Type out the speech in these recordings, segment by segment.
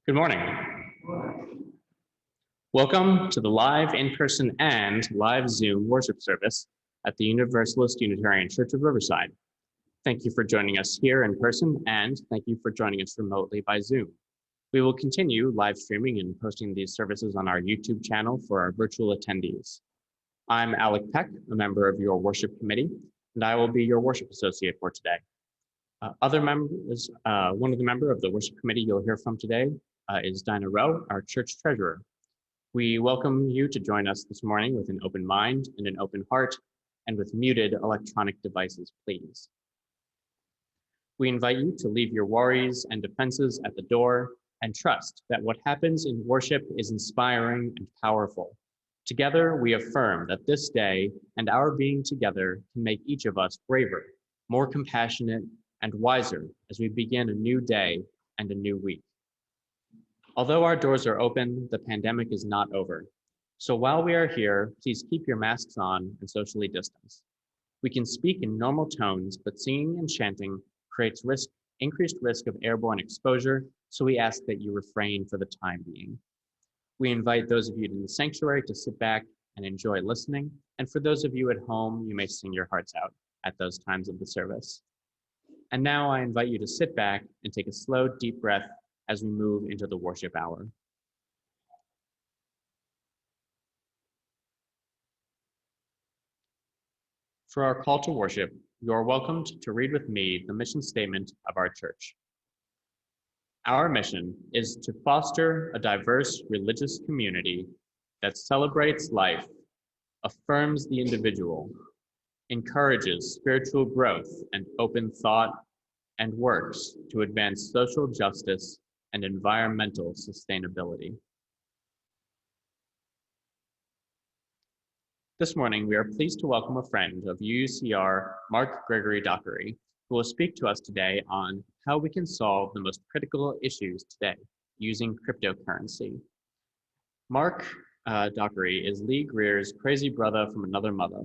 Good morning. Welcome to the live in-person and live Zoom worship service at the Universalist Unitarian Church of Riverside. Thank you for joining us here in person, and thank you for joining us remotely by Zoom. We will continue live streaming and posting these services on our YouTube channel for our virtual attendees. I'm Alec Peck, a member of your worship committee, and I will be your worship associate for today. Other members, one of the members of the worship committee you'll hear from today is Dinah Rowe, our church treasurer. We welcome you to join us this morning with an open mind and an open heart, and with muted electronic devices, please. We invite you to leave your worries and defenses at the door and trust that what happens in worship is inspiring and powerful. Together, we affirm that this day and our being together can make each of us braver, more compassionate, and wiser as we begin a new day and a new week. Although our doors are open, the pandemic is not over. So while we are here, please keep your masks on and socially distance. We can speak in normal tones, but singing and chanting creates increased risk of airborne exposure, so we ask that you refrain for the time being. We invite those of you in the sanctuary to sit back and enjoy listening, and for those of you at home, you may sing your hearts out at those times of the service. And now I invite you to sit back and take a slow, deep breath as we move into the worship hour. For our call to worship, you are welcomed to read with me the mission statement of our church. Our mission is to foster a diverse religious community that celebrates life, affirms the individual, encourages spiritual growth and open thought, and works to advance social justice and environmental sustainability. This morning, we are pleased to welcome a friend of UUCR, Mark Gregory Dockery, who will speak to us today on how we can solve the most critical issues today using cryptocurrency. Mark Dockery is Lee Greer's crazy brother from another mother,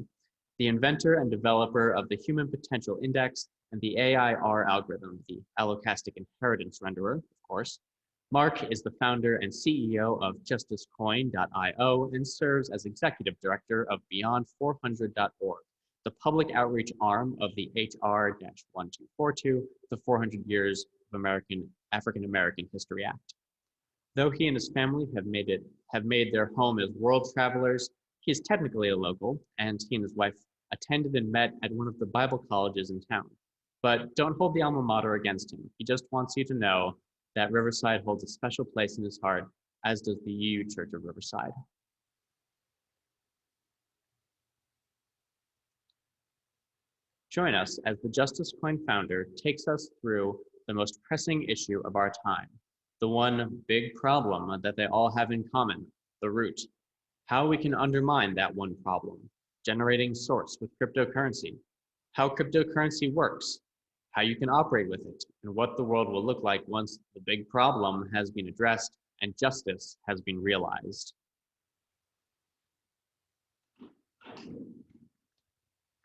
the inventor and developer of the Human Potential Index and the AIR algorithm, the Allocastic Inheritance Renderer, of course. Mark is the founder and CEO of JusticeCoin.io and serves as executive director of Beyond400.org, the public outreach arm of the HR-1242, the 400 Years of African American History Act. Though he and his family have made their home as world travelers, he is technically a local, and he and his wife attended and met at one of the Bible colleges in town. But don't hold the alma mater against him. He just wants you to know that Riverside holds a special place in his heart, as does the UU Church of Riverside. Join us as the Justice Coin founder takes us through the most pressing issue of our time, the one big problem that they all have in common, the root. How we can undermine that one problem, generating source with cryptocurrency, how cryptocurrency works, how you can operate with it, and what the world will look like once the big problem has been addressed and justice has been realized.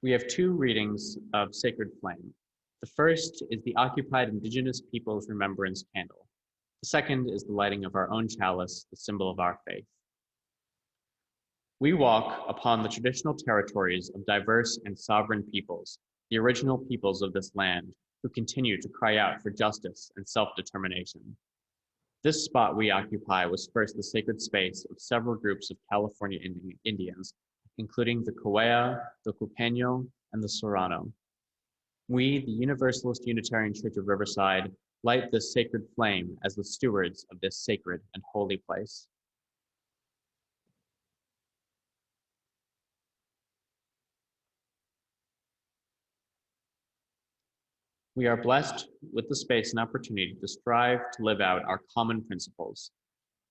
We have two readings of Sacred Flame. The first is the Occupied Indigenous Peoples Remembrance Candle. The second is the lighting of our own chalice, the symbol of our faith. We walk upon the traditional territories of diverse and sovereign peoples, the original peoples of this land, who continue to cry out for justice and self-determination. This spot we occupy was first the sacred space of several groups of California Indians, including the Coaya, the Cupeño, and the Serrano. We, the Universalist Unitarian Church of Riverside, light this sacred flame as the stewards of this sacred and holy place. We are blessed with the space and opportunity to strive to live out our common principles,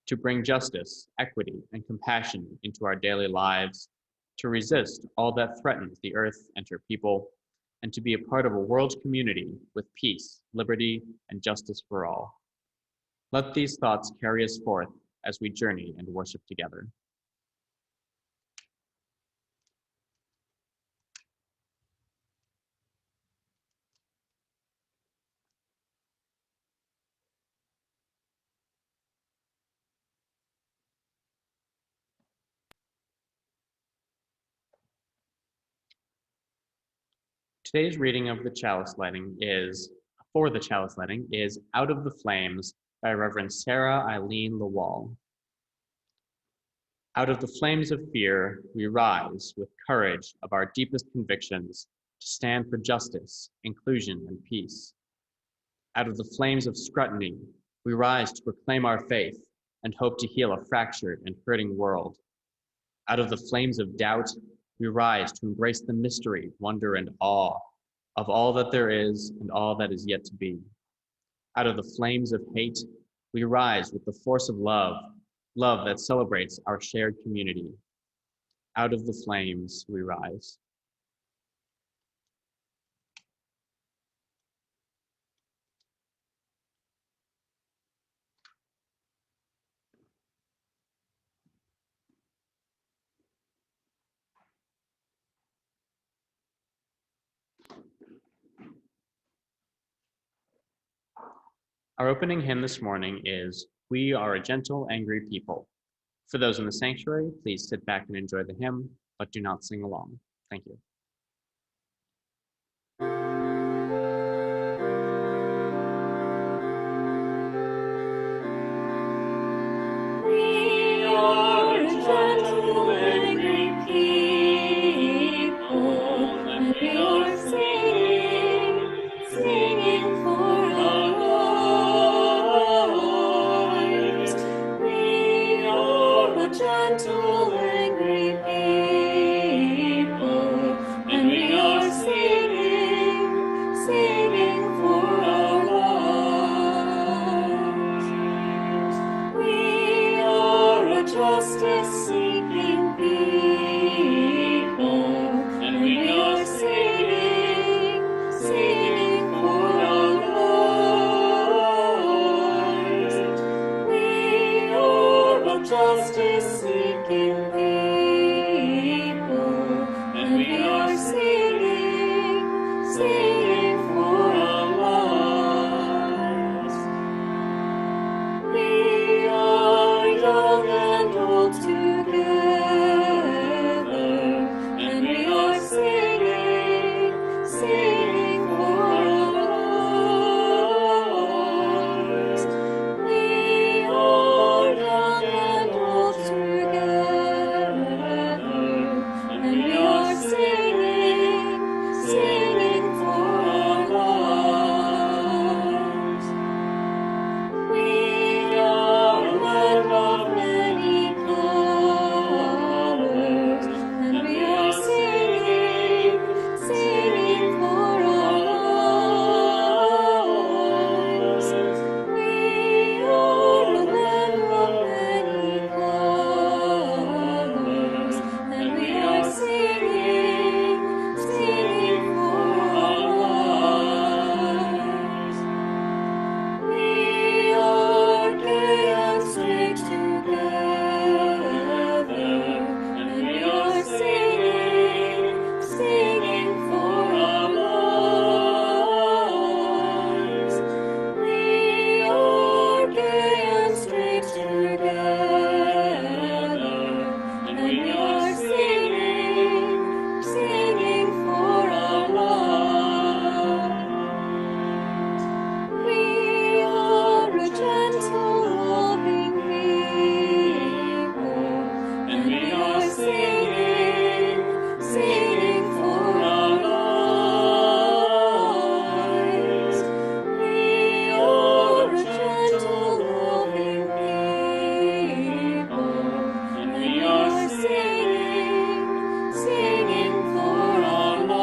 to bring justice, equity, and compassion into our daily lives, to resist all that threatens the earth and her people, and to be a part of a world community with peace, liberty, and justice for all. Let these thoughts carry us forth as we journey and worship together. Today's reading of the chalice lighting is, for the chalice lighting, is Out of the Flames by Reverend Sarah Eileen Lawal. Out of the flames of fear, we rise with courage of our deepest convictions to stand for justice, inclusion, and peace. Out of the flames of scrutiny, we rise to proclaim our faith and hope to heal a fractured and hurting world. Out of the flames of doubt, we rise to embrace the mystery, wonder, and awe of all that there is and all that is yet to be. Out of the flames of hate, we rise with the force of love, love that celebrates our shared community. Out of the flames, we rise. Our opening hymn this morning is We Are a Gentle, Angry People. For those in the sanctuary, please sit back and enjoy the hymn, but do not sing along. Thank you. We are a gentle, angry people, and we are singing, singing for our lives. We are a gentle, angry people, and we are singing, singing for our lives. We are a justice-seeking people, and we are singing, singing for our lives. We are a justice-seeking people, and we are singing, singing for our lives. We are young and old together, and we are singing, singing for our lives. We are young and old together, and we are singing, singing for our lives. We are a land of many colors, and we are singing, singing for our lives. We are a land of many colors, and we are singing, singing for our lives. We are gay and straight together, and we are singing, singing for our lives. We are gay and straight together, and we are singing, singing for our lives. We are a gentle, loving people, and we are singing, singing for our lives. We are a gentle, loving people, and we are singing, singing for our lives.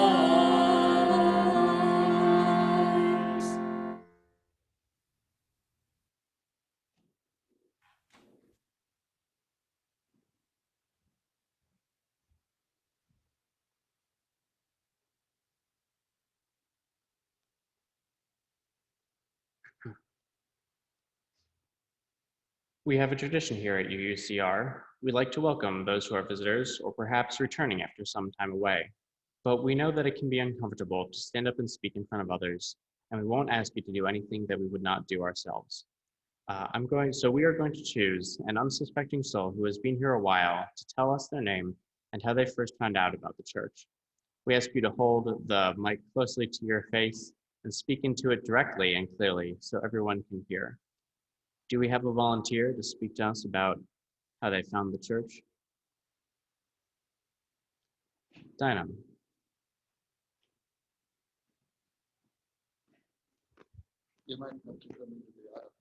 We have a tradition here at UUCR. We like to welcome those who are visitors or perhaps returning after some time away. But we know that it can be uncomfortable to stand up and speak in front of others, and we won't ask you to do anything that we would not do ourselves. So we are going to choose an unsuspecting soul who has been here a while to tell us their name and how they first found out about the church. We ask you to hold the mic closely to your face and speak into it directly and clearly so everyone can hear. Do we have a volunteer to speak to us about how they found the church? Dinah. You might have to come into the aisle.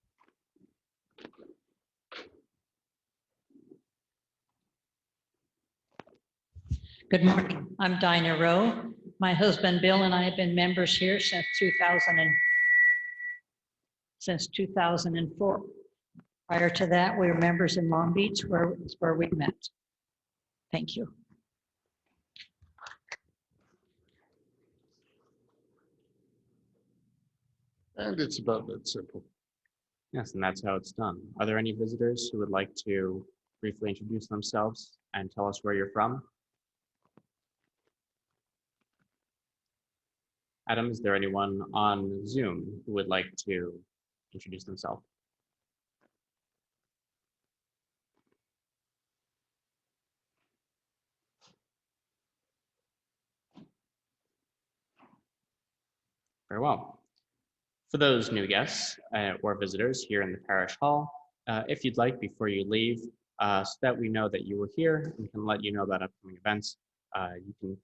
Good morning. I'm Dinah Rowe. My husband Bill and I have been members here since 2004. Prior to that, we were members in Long Beach, where we met. Thank you. And it's about that simple. Yes, and that's how it's done. Are there any visitors who would like to briefly introduce themselves and tell us where you're from? Adam, is there anyone on Zoom who would like to introduce themselves? Very well. For those new guests or visitors here in the parish hall, if you'd like, before you leave, so that we know that you were here and can let you know about upcoming events, you can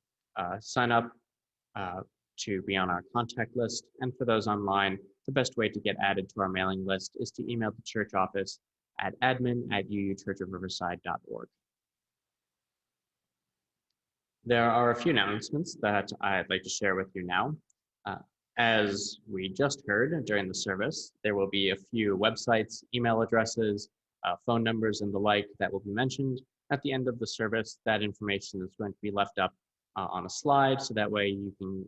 sign up to be on our contact list. And for those online, the best way to get added to our mailing list is to email the church office at admin@uuchurchofriverside.org. There are a few announcements that I'd like to share with you now. As we just heard during the service, there will be a few websites, email addresses, phone numbers, and the like that will be mentioned at the end of the service. That information is going to be left up on a slide, so that way you can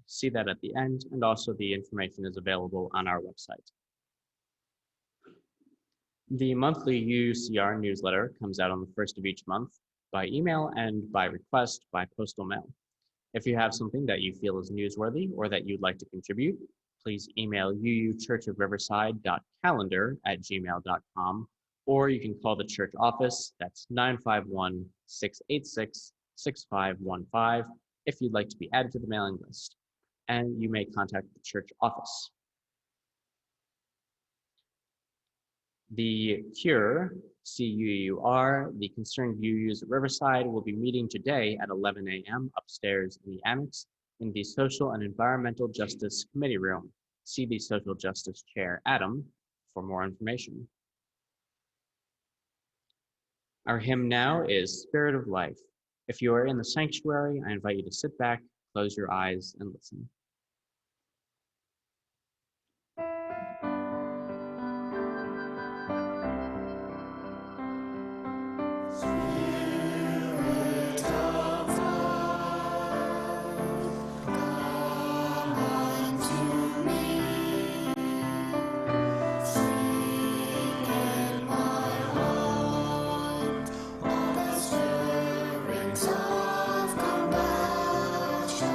see that at the end, and also the information is available on our website. The monthly UCR newsletter comes out on the first of each month by email and by request by postal mail. If you have something that you feel is newsworthy or that you'd like to contribute, please email uuchurchofriverside.calendar@gmail.com, or you can call the church office. That's 951-686-6515 if you'd like to be added to the mailing list. And you may contact the church office. The CURE, C-U-U-R, the Concerned UUs at Riverside, will be meeting today at 11 a.m. upstairs in the annex in the Social and Environmental Justice Committee room. See the Social Justice Chair, Adam, for more information. Our hymn now is Spirit of Life. If you are in the sanctuary, I invite you to sit back, close your eyes, and listen. Of compassion,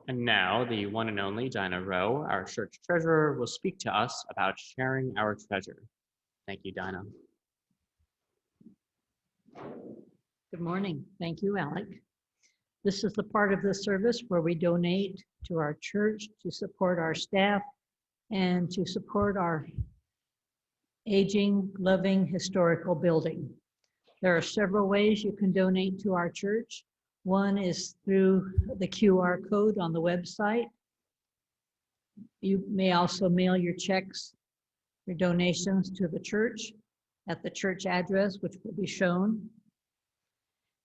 And now the one and only Dinah Rowe, our church treasurer, will speak to us about sharing our treasure. Thank you, Dinah. Good morning. Thank you, Alec. This is the part of the service where we donate to our church to support our staff and to support our aging, loving historical building. There are several ways you can donate to our church. One is through the QR code on the website. You may also mail your checks, your donations to the church at the church address, which will be shown.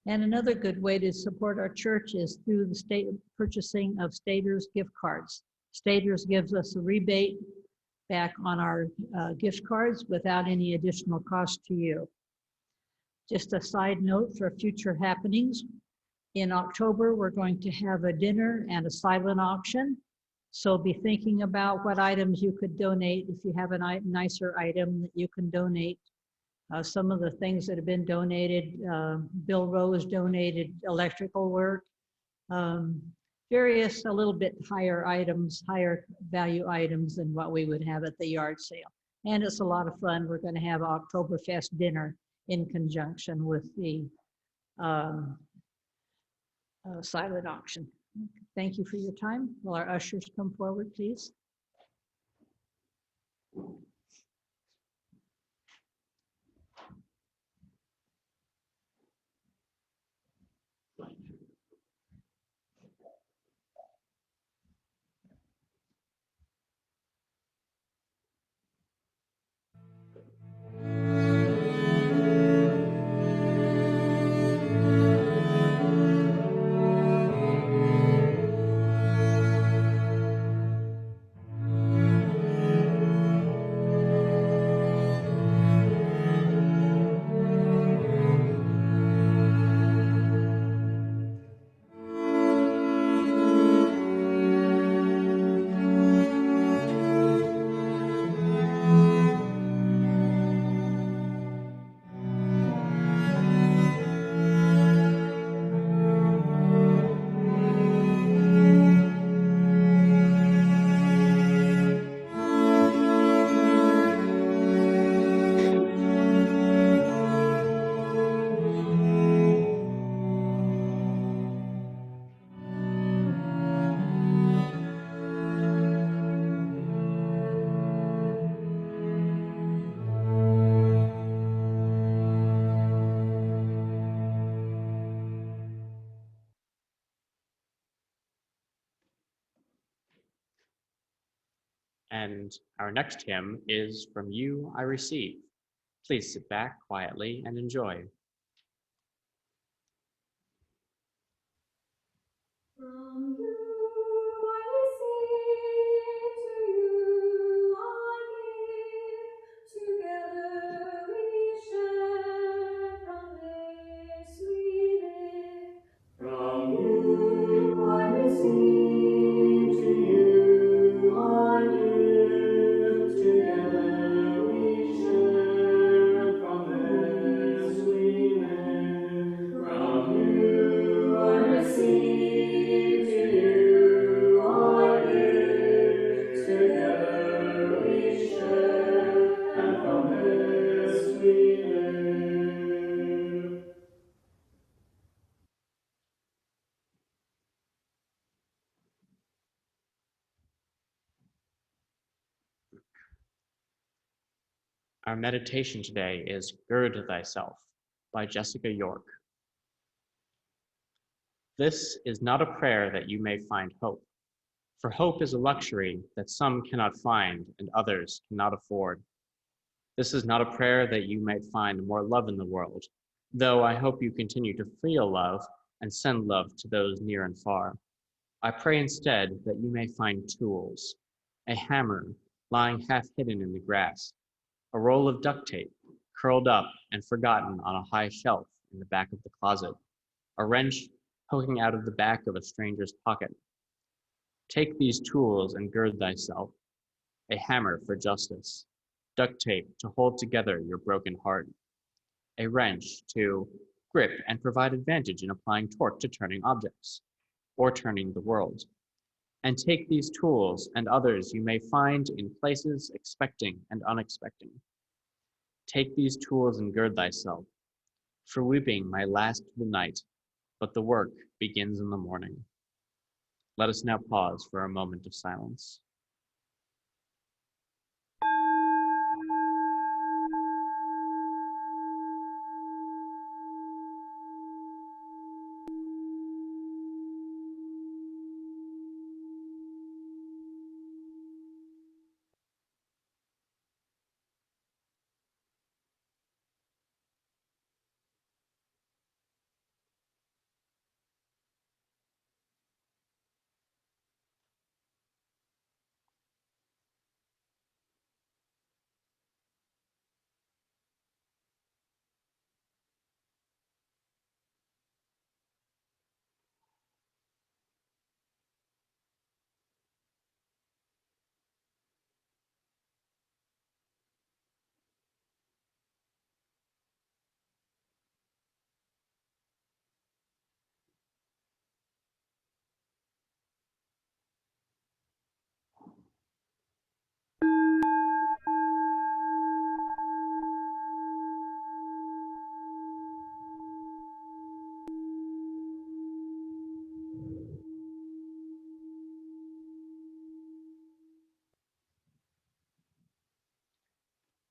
And another good way to support our church is through the state purchasing of Stater's gift cards. Stater's gives us a rebate back on our gift cards without any additional cost to you. Just a side note for future happenings. In October, we're going to have a dinner and a silent auction. So be thinking about what items you could donate if you have a nicer item that you can donate. Some of the things that have been donated, Bill Rose donated electrical work, various a little bit higher items, higher value items than what we would have at the yard sale. And it's a lot of fun. We're going to have Oktoberfest dinner in conjunction with the silent auction. Thank you for your time. Will our ushers come forward, please? And our next hymn is From You I Receive. Please sit back quietly and enjoy. From you I receive, to you I give. Together we share, from this we live. From you I receive, to you I give. Together we share, from this we live. From you I receive, to you I give. Together we share, and from this we live. Our meditation today is Gird Thyself by Jessica York. This is not a prayer that you may find hope, for hope is a luxury that some cannot find and others cannot afford. This is not a prayer that you might find more love in the world, though I hope you continue to feel love and send love to those near and far. I pray instead that you may find tools, a hammer lying half hidden in the grass, a roll of duct tape curled up and forgotten on a high shelf in the back of the closet, a wrench poking out of the back of a stranger's pocket. Take these tools and gird thyself, a hammer for justice, duct tape to hold together your broken heart, a wrench to grip and provide advantage in applying torque to turning objects, or turning the world, and take these tools and others you may find in places expecting and unexpecting. Take these tools and gird thyself, for weeping may last the night, but the work begins in the morning. Let us now pause for a moment of silence.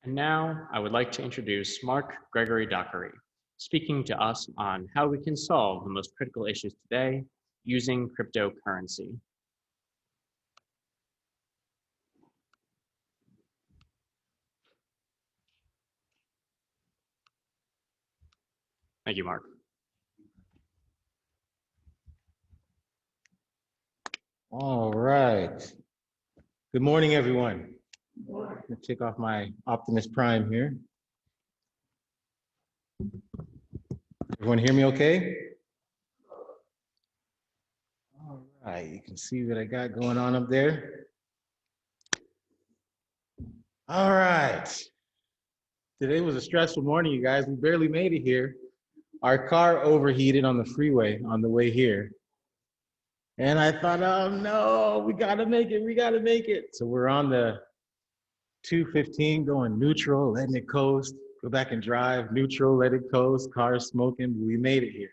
And now I would like to introduce Mark Gregory Dockery, speaking to us on how we can solve the most critical issues today using cryptocurrency. Thank you, Mark. All right. Good morning, everyone. I'm going to take off my Optimus Prime here. Everyone hear me okay? All right, you can see what I got going on up there. All right. Today was a stressful morning, you guys. We barely made it here. Our car overheated on the freeway on the way here. And I thought, oh no, we gotta make it. So we're on the 215 going neutral, letting it coast, go back and drive, neutral, let it coast, cars smoking, but we made it here.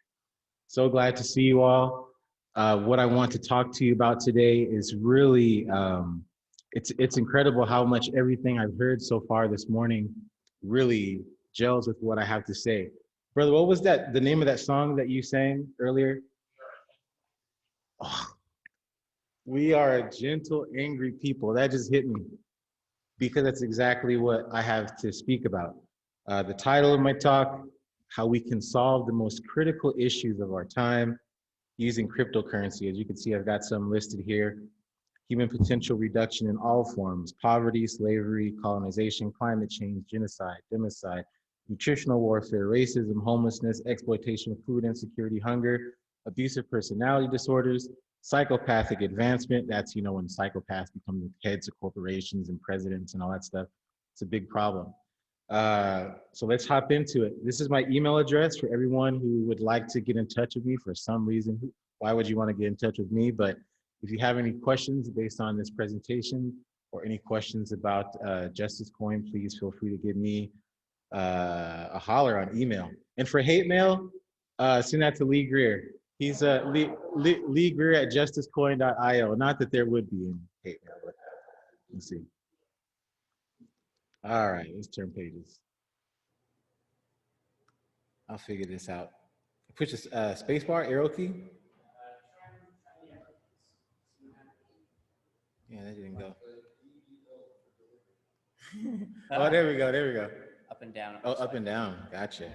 So glad to see you all. What I want to talk to you about today is really, it's incredible how much everything I've heard so far this morning really gels with what I have to say. Brother, what was the name of that song that you sang earlier? Oh, we are a gentle, angry people. That just hit me because that's exactly what I have to speak about. The title of my talk, how we can solve the most critical issues of our time using cryptocurrency. As you can see, I've got some listed here. Human potential reduction in all forms: poverty, slavery, colonization, climate change, genocide, democide, nutritional warfare, racism, homelessness, exploitation of food insecurity, hunger, abusive personality disorders, psychopathic advancement. That's, when psychopaths become the heads of corporations and presidents and all that stuff. It's a big problem. So let's hop into it. This is my email address for everyone who would like to get in touch with me for some reason. Why would you want to get in touch with me? But if you have any questions based on this presentation or any questions about Justice Coin, please feel free to give me a holler on email. And for hate mail, send that to Lee Greer. He's Lee Greer at justicecoin.io. Not that there would be any hate mail, but let's see. All right, let's turn pages. I'll figure this out. Push the space bar, arrow key. Yeah, that didn't go. Oh, there we go. Up and down. Oh, up and down. Gotcha.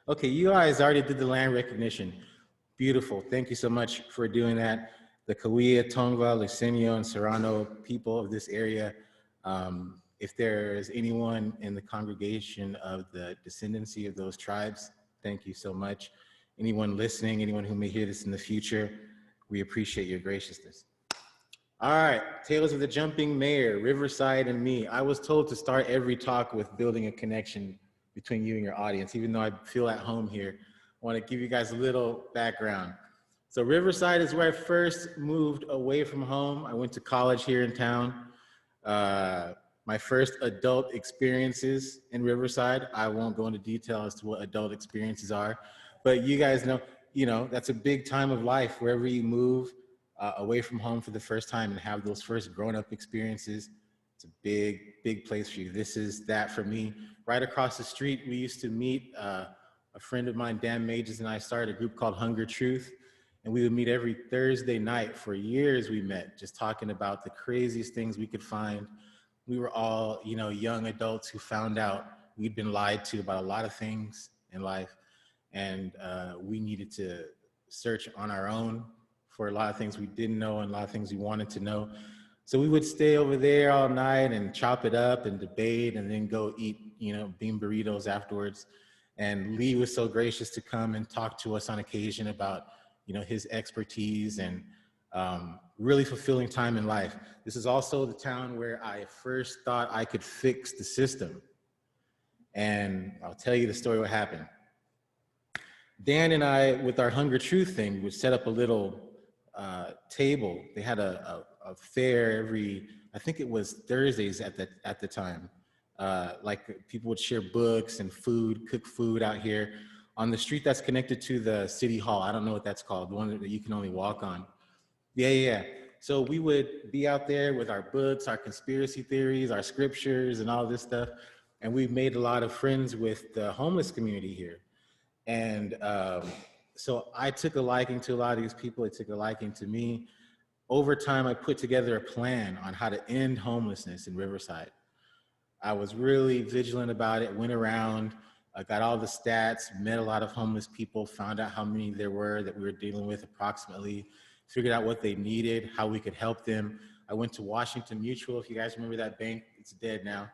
Okay, you guys already did the land recognition. Beautiful. Thank you so much for doing that. The Cahuilla, Tongva, Lucenio, and Serrano people of this area. If there is anyone in the congregation of the descendancy of those tribes, thank you so much. Anyone listening, anyone who may hear this in the future, we appreciate your graciousness. All right, Tales of the Jumping Mayor, Riverside, and me. I was told to start every talk with building a connection between you and your audience, even though I feel at home here. I want to give you guys a little background. So Riverside is where I first moved away from home. I went to college here in town. My first adult experiences in Riverside. I won't go into detail as to what adult experiences are, but you guys know, that's a big time of life wherever you move away from home for the first time and have those first grown-up experiences. It's a big, big place for you. This is that for me. Right across the street, we used to meet, a friend of mine, Dan Mages, and I started a group called Hunger Truth. And we would meet every Thursday night. For years we met, just talking about the craziest things we could find. We were all, young adults who found out we'd been lied to about a lot of things in life. And we needed to search on our own for a lot of things we didn't know and a lot of things we wanted to know. So we would stay over there all night and chop it up and debate and then go eat, bean burritos afterwards. And Lee was so gracious to come and talk to us on occasion about, his expertise and really fulfilling time in life. This is also the town where I first thought I could fix the system. And I'll tell you the story what happened. Dan and I, with our Hunger Truth thing, would set up a little table. They had a fair every, I think it was Thursdays at the time. Like people would share books and food, cook food out here on the street that's connected to the city hall. I don't know what that's called, the one that you can only walk on. Yeah. So we would be out there with our books, our conspiracy theories, our scriptures, and all this stuff. And we've made a lot of friends with the homeless community here. And so I took a liking to a lot of these people. They took a liking to me. Over time, I put together a plan on how to end homelessness in Riverside. I was really vigilant about it, went around, I got all the stats, met a lot of homeless people, found out how many there were that we were dealing with approximately, figured out what they needed, how we could help them. I went to Washington Mutual. If you guys remember that bank, it's dead now.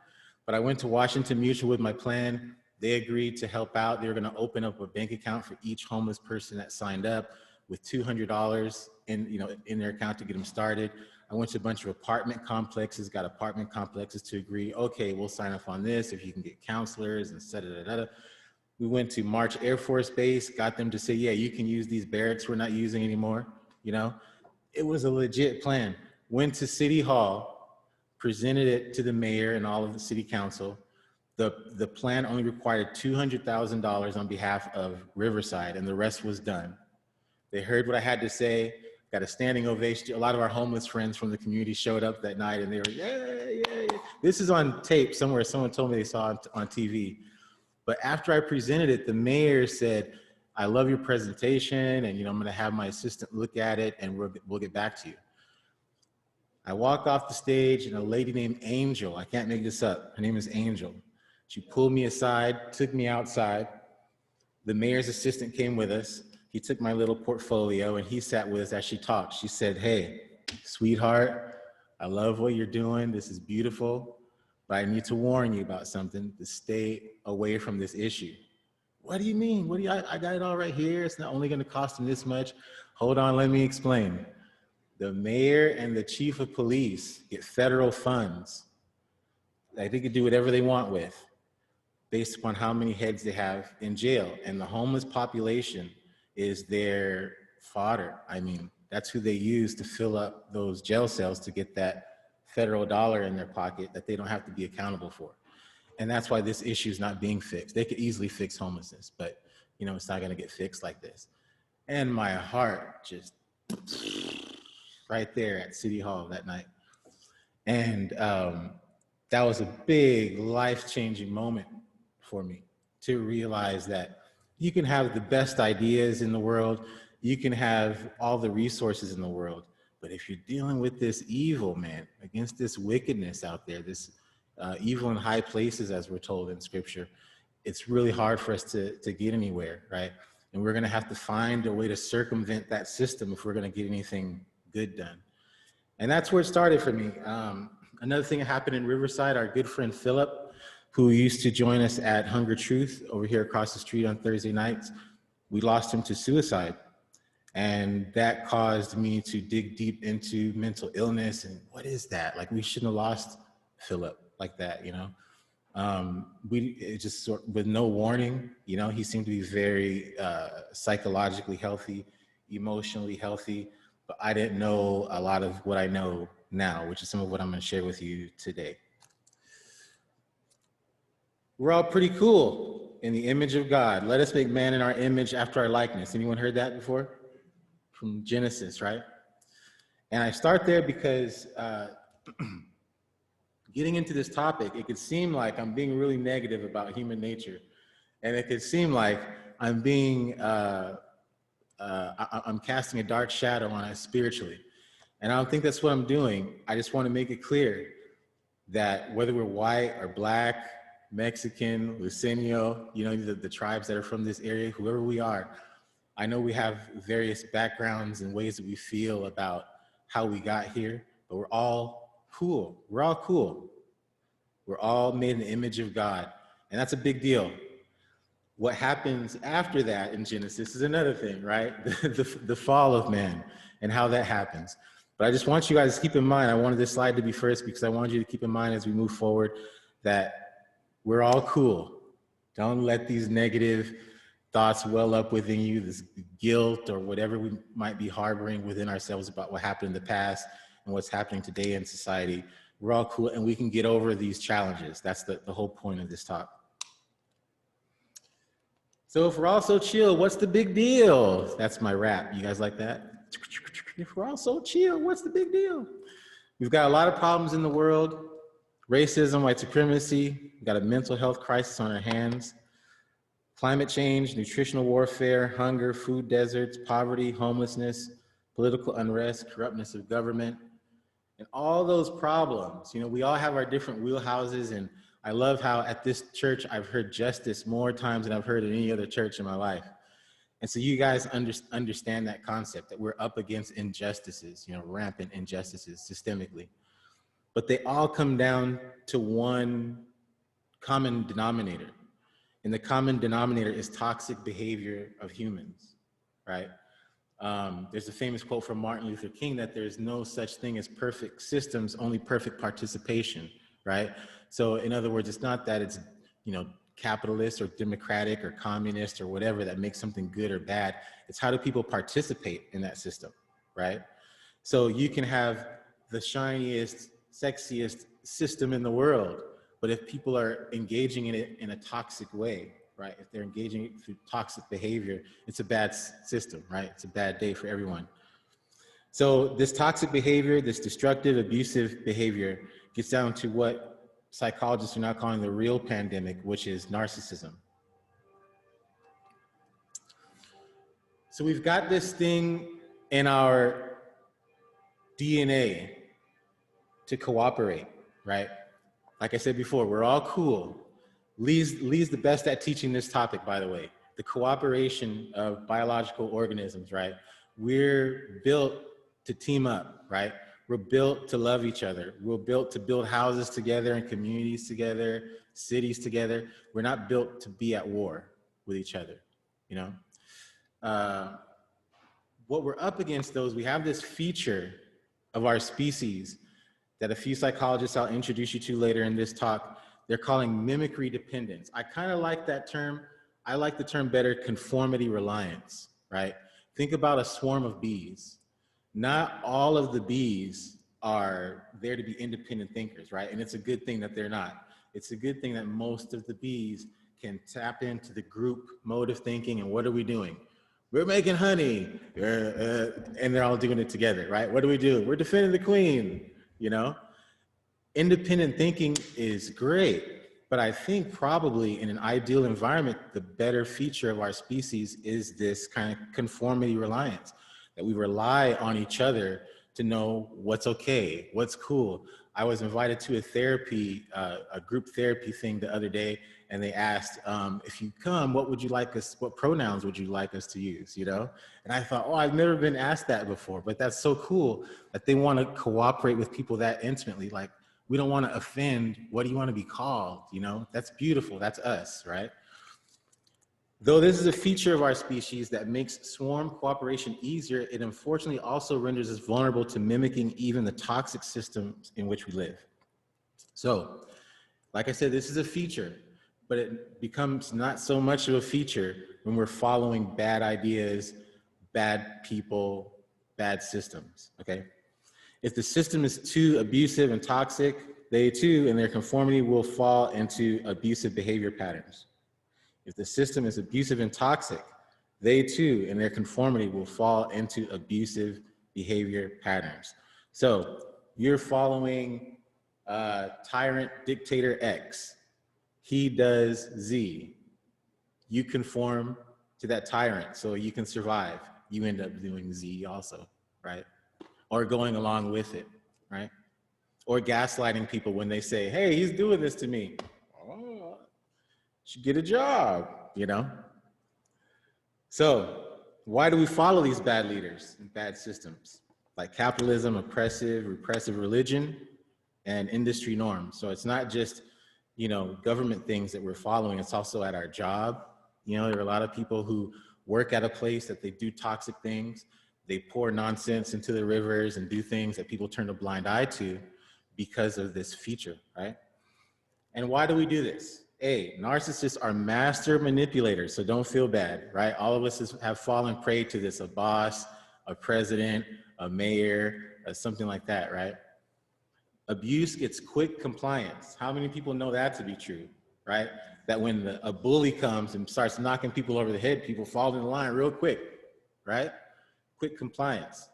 But I went to Washington Mutual with my plan. They agreed to help out. They were gonna open up a bank account for each homeless person that signed up with $200 in their account to get them started. I went to a bunch of apartment complexes, got apartment complexes to agree, okay, we'll sign up on this if you can get counselors and da-da-da-da. We went to March Air Force Base, got them to say, yeah, you can use these barracks we're not using anymore, It was a legit plan. Went to City Hall, presented it to the mayor and all of the city council. The plan only required $200,000 on behalf of Riverside, and the rest was done. They heard what I had to say, got a standing ovation. A lot of our homeless friends from the community showed up that night and they were, yeah. This is on tape somewhere. Someone told me they saw it on TV. But after I presented it, the mayor said, I love your presentation and I'm gonna have my assistant look at it and we'll get back to you. I walked off the stage and a lady named Angel, I can't make this up, her name is Angel. She pulled me aside, took me outside. The mayor's assistant came with us. He took my little portfolio and he sat with us as she talked. She said, hey, sweetheart, I love what you're doing. This is beautiful, but I need to warn you about something, to stay away from this issue. What do you mean? I got it all right here. It's not only gonna cost them this much. Hold on, let me explain. The mayor and the chief of police get federal funds that they can do whatever they want with based upon how many heads they have in jail. And the homeless population is their fodder. I mean, that's who they use to fill up those jail cells to get that federal dollar in their pocket that they don't have to be accountable for. And that's why this issue is not being fixed. They could easily fix homelessness, but it's not gonna get fixed like this. And my heart just right there at City Hall that night. And that was a big life-changing moment for me to realize that you can have the best ideas in the world, you can have all the resources in the world, but if you're dealing with this evil, man, against this wickedness out there, this evil in high places, as we're told in scripture, it's really hard for us to get anywhere, right? And we're gonna have to find a way to circumvent that system if we're gonna get anything good done. And that's where it started for me. Another thing that happened in Riverside, our good friend Philip, who used to join us at Hunger Truth over here across the street on Thursday nights, we lost him to suicide. And that caused me to dig deep into mental illness and what is that? Like, we shouldn't have lost Philip like that, it just sort with no warning, he seemed to be very psychologically healthy. emotionally healthy, but I didn't know a lot of what I know now, which is some of what I'm going to share with you today. We're all pretty cool in the image of God. Let us make man in our image after our likeness. Anyone heard that before? From Genesis, right? And I start there because getting into this topic, it could seem like I'm being really negative about human nature. And it could seem like I'm being, I'm casting a dark shadow on us spiritually. And I don't think that's what I'm doing. I just want to make it clear that whether we're white or black, Mexican, Lucenio, you know, the tribes that are from this area, whoever we are, I know we have various backgrounds and ways that we feel about how we got here, but we're all cool. We're all cool. We're all made in the image of God. And that's a big deal. What happens after that in Genesis is another thing, right? The fall of man and how that happens. But I just want you guys to keep in mind, I wanted this slide to be first because I wanted you to keep in mind as we move forward that we're all cool. Don't let these negative thoughts well up within you, this guilt or whatever we might be harboring within ourselves about what happened in the past and what's happening today in society. We're all cool and we can get over these challenges. That's the whole point of this talk. So if we're all so chill, what's the big deal? That's my rap. You guys like that? If we're all so chill, what's the big deal? We've got a lot of problems in the world. Racism, white supremacy. We've got a mental health crisis on our hands. Climate change, nutritional warfare, hunger, food deserts, poverty, homelessness, political unrest, corruptness of government. And all those problems, you know, we all have our different wheelhouses, and I love how at this church I've heard justice more times than I've heard in any other church in my life. And so you guys understand that concept, that we're up against injustices, you know, rampant injustices systemically. But they all come down to one common denominator. And the common denominator is toxic behavior of humans, right? There's a famous quote from Martin Luther King that there's no such thing as perfect systems, only perfect participation, right? So in other words, it's not that it's, you know, capitalist or democratic or communist or whatever that makes something good or bad. It's how do people participate in that system, right? So you can have the shiniest, sexiest system in the world, but if people are engaging in it in a toxic way, right? If they're engaging through toxic behavior, it's a bad system, right? It's a bad day for everyone. So this toxic behavior, this destructive, abusive behavior gets down to what psychologists are now calling the real pandemic, which is narcissism. So we've got this thing in our DNA to cooperate, right? Like I said before, we're all cool. Lee's the best at teaching this topic, by the way, the cooperation of biological organisms, right? We're built to team up, right? We're built to love each other. We're built to build houses together and communities together, cities together. We're not built to be at war with each other, you know? What we're up against, though, is we have this feature of our species that a few psychologists I'll introduce you to later in this talk, they're calling mimicry dependence. I kind of like that term. I like the term better, conformity reliance, right? Think about a swarm of bees. Not all of the bees are there to be independent thinkers, right? And it's a good thing that they're not. It's a good thing that most of the bees can tap into the group mode of thinking. And what are we doing? We're making honey, and they're all doing it together, right? What do? We're defending the queen, you know? Independent thinking is great, but I think probably in an ideal environment, the better feature of our species is this kind of conformity reliance, that we rely on each other to know what's okay, what's cool. I was invited to a group therapy thing the other day, and they asked, if you come, what pronouns would you like us to use, you know? And I thought, oh, I've never been asked that before, but that's so cool that they want to cooperate with people that intimately. Like, we don't want to offend, what do you want to be called, you know? That's beautiful, that's us, right? Though this is a feature of our species that makes swarm cooperation easier, it unfortunately also renders us vulnerable to mimicking even the toxic systems in which we live. So, like I said, this is a feature, but it becomes not so much of a feature when we're following bad ideas, bad people, bad systems, okay? If the system is too abusive and toxic, they too, in their conformity, will fall into abusive behavior patterns. If the system is abusive and toxic, they too, in their conformity, will fall into abusive behavior patterns. So you're following tyrant dictator X. He does Z. You conform to that tyrant so you can survive. You end up doing Z also, right? Or going along with it, right? Or gaslighting people when they say, hey, he's doing this to me. Oh, should get a job, you know? So why do we follow these bad leaders and bad systems? Like capitalism, oppressive, repressive religion, and industry norms. So it's not just, you know, government things that we're following, it's also at our job. You know, there are a lot of people who work at a place that they do toxic things. They pour nonsense into the rivers and do things that people turn a blind eye to because of this feature, right? And why do we do this? A, narcissists are master manipulators, so don't feel bad, right? All of us have fallen prey to this, a boss, a president, a mayor, something like that, right? Abuse gets quick compliance. How many people know that to be true, right? That when a bully comes and starts knocking people over the head, people fall in line real quick, right? Quick compliance.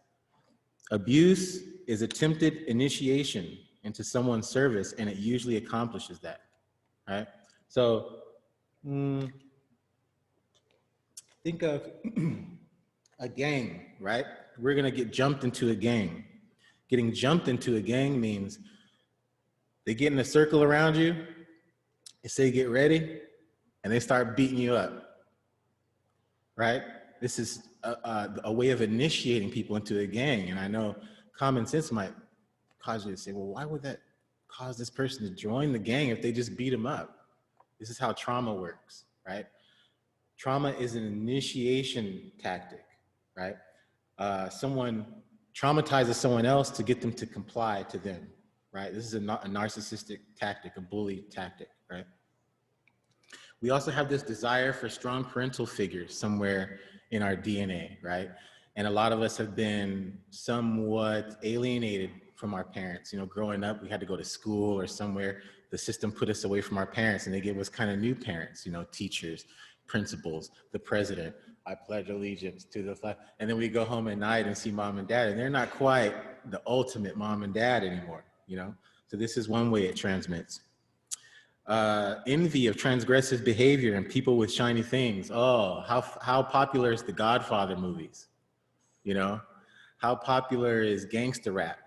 Abuse is attempted initiation into someone's service, and it usually accomplishes that, right? So think of a gang, right? We're gonna get jumped into a gang. Getting jumped into a gang means they get in a circle around you, they say get ready, and they start beating you up, right? This is a way of initiating people into a gang. And I know common sense might cause you to say, well, why would that cause this person to join the gang if they just beat them up? This is how trauma works, right? Trauma is an initiation tactic, right? Someone traumatizes someone else to get them to comply to them, right? This is a narcissistic tactic, a bully tactic, right? We also have this desire for strong parental figures somewhere in our DNA, right? And a lot of us have been somewhat alienated from our parents. You know, growing up, we had to go to school or somewhere. The system put us away from our parents, and they gave us kind of new parents, you know, teachers, principals, the president. I pledge allegiance to the flag. And then we go home at night and see mom and dad, and they're not quite the ultimate mom and dad anymore, you know? So this is one way it transmits. Envy of transgressive behavior and people with shiny things. Oh, how popular is the Godfather movies? You know, how popular is gangster rap?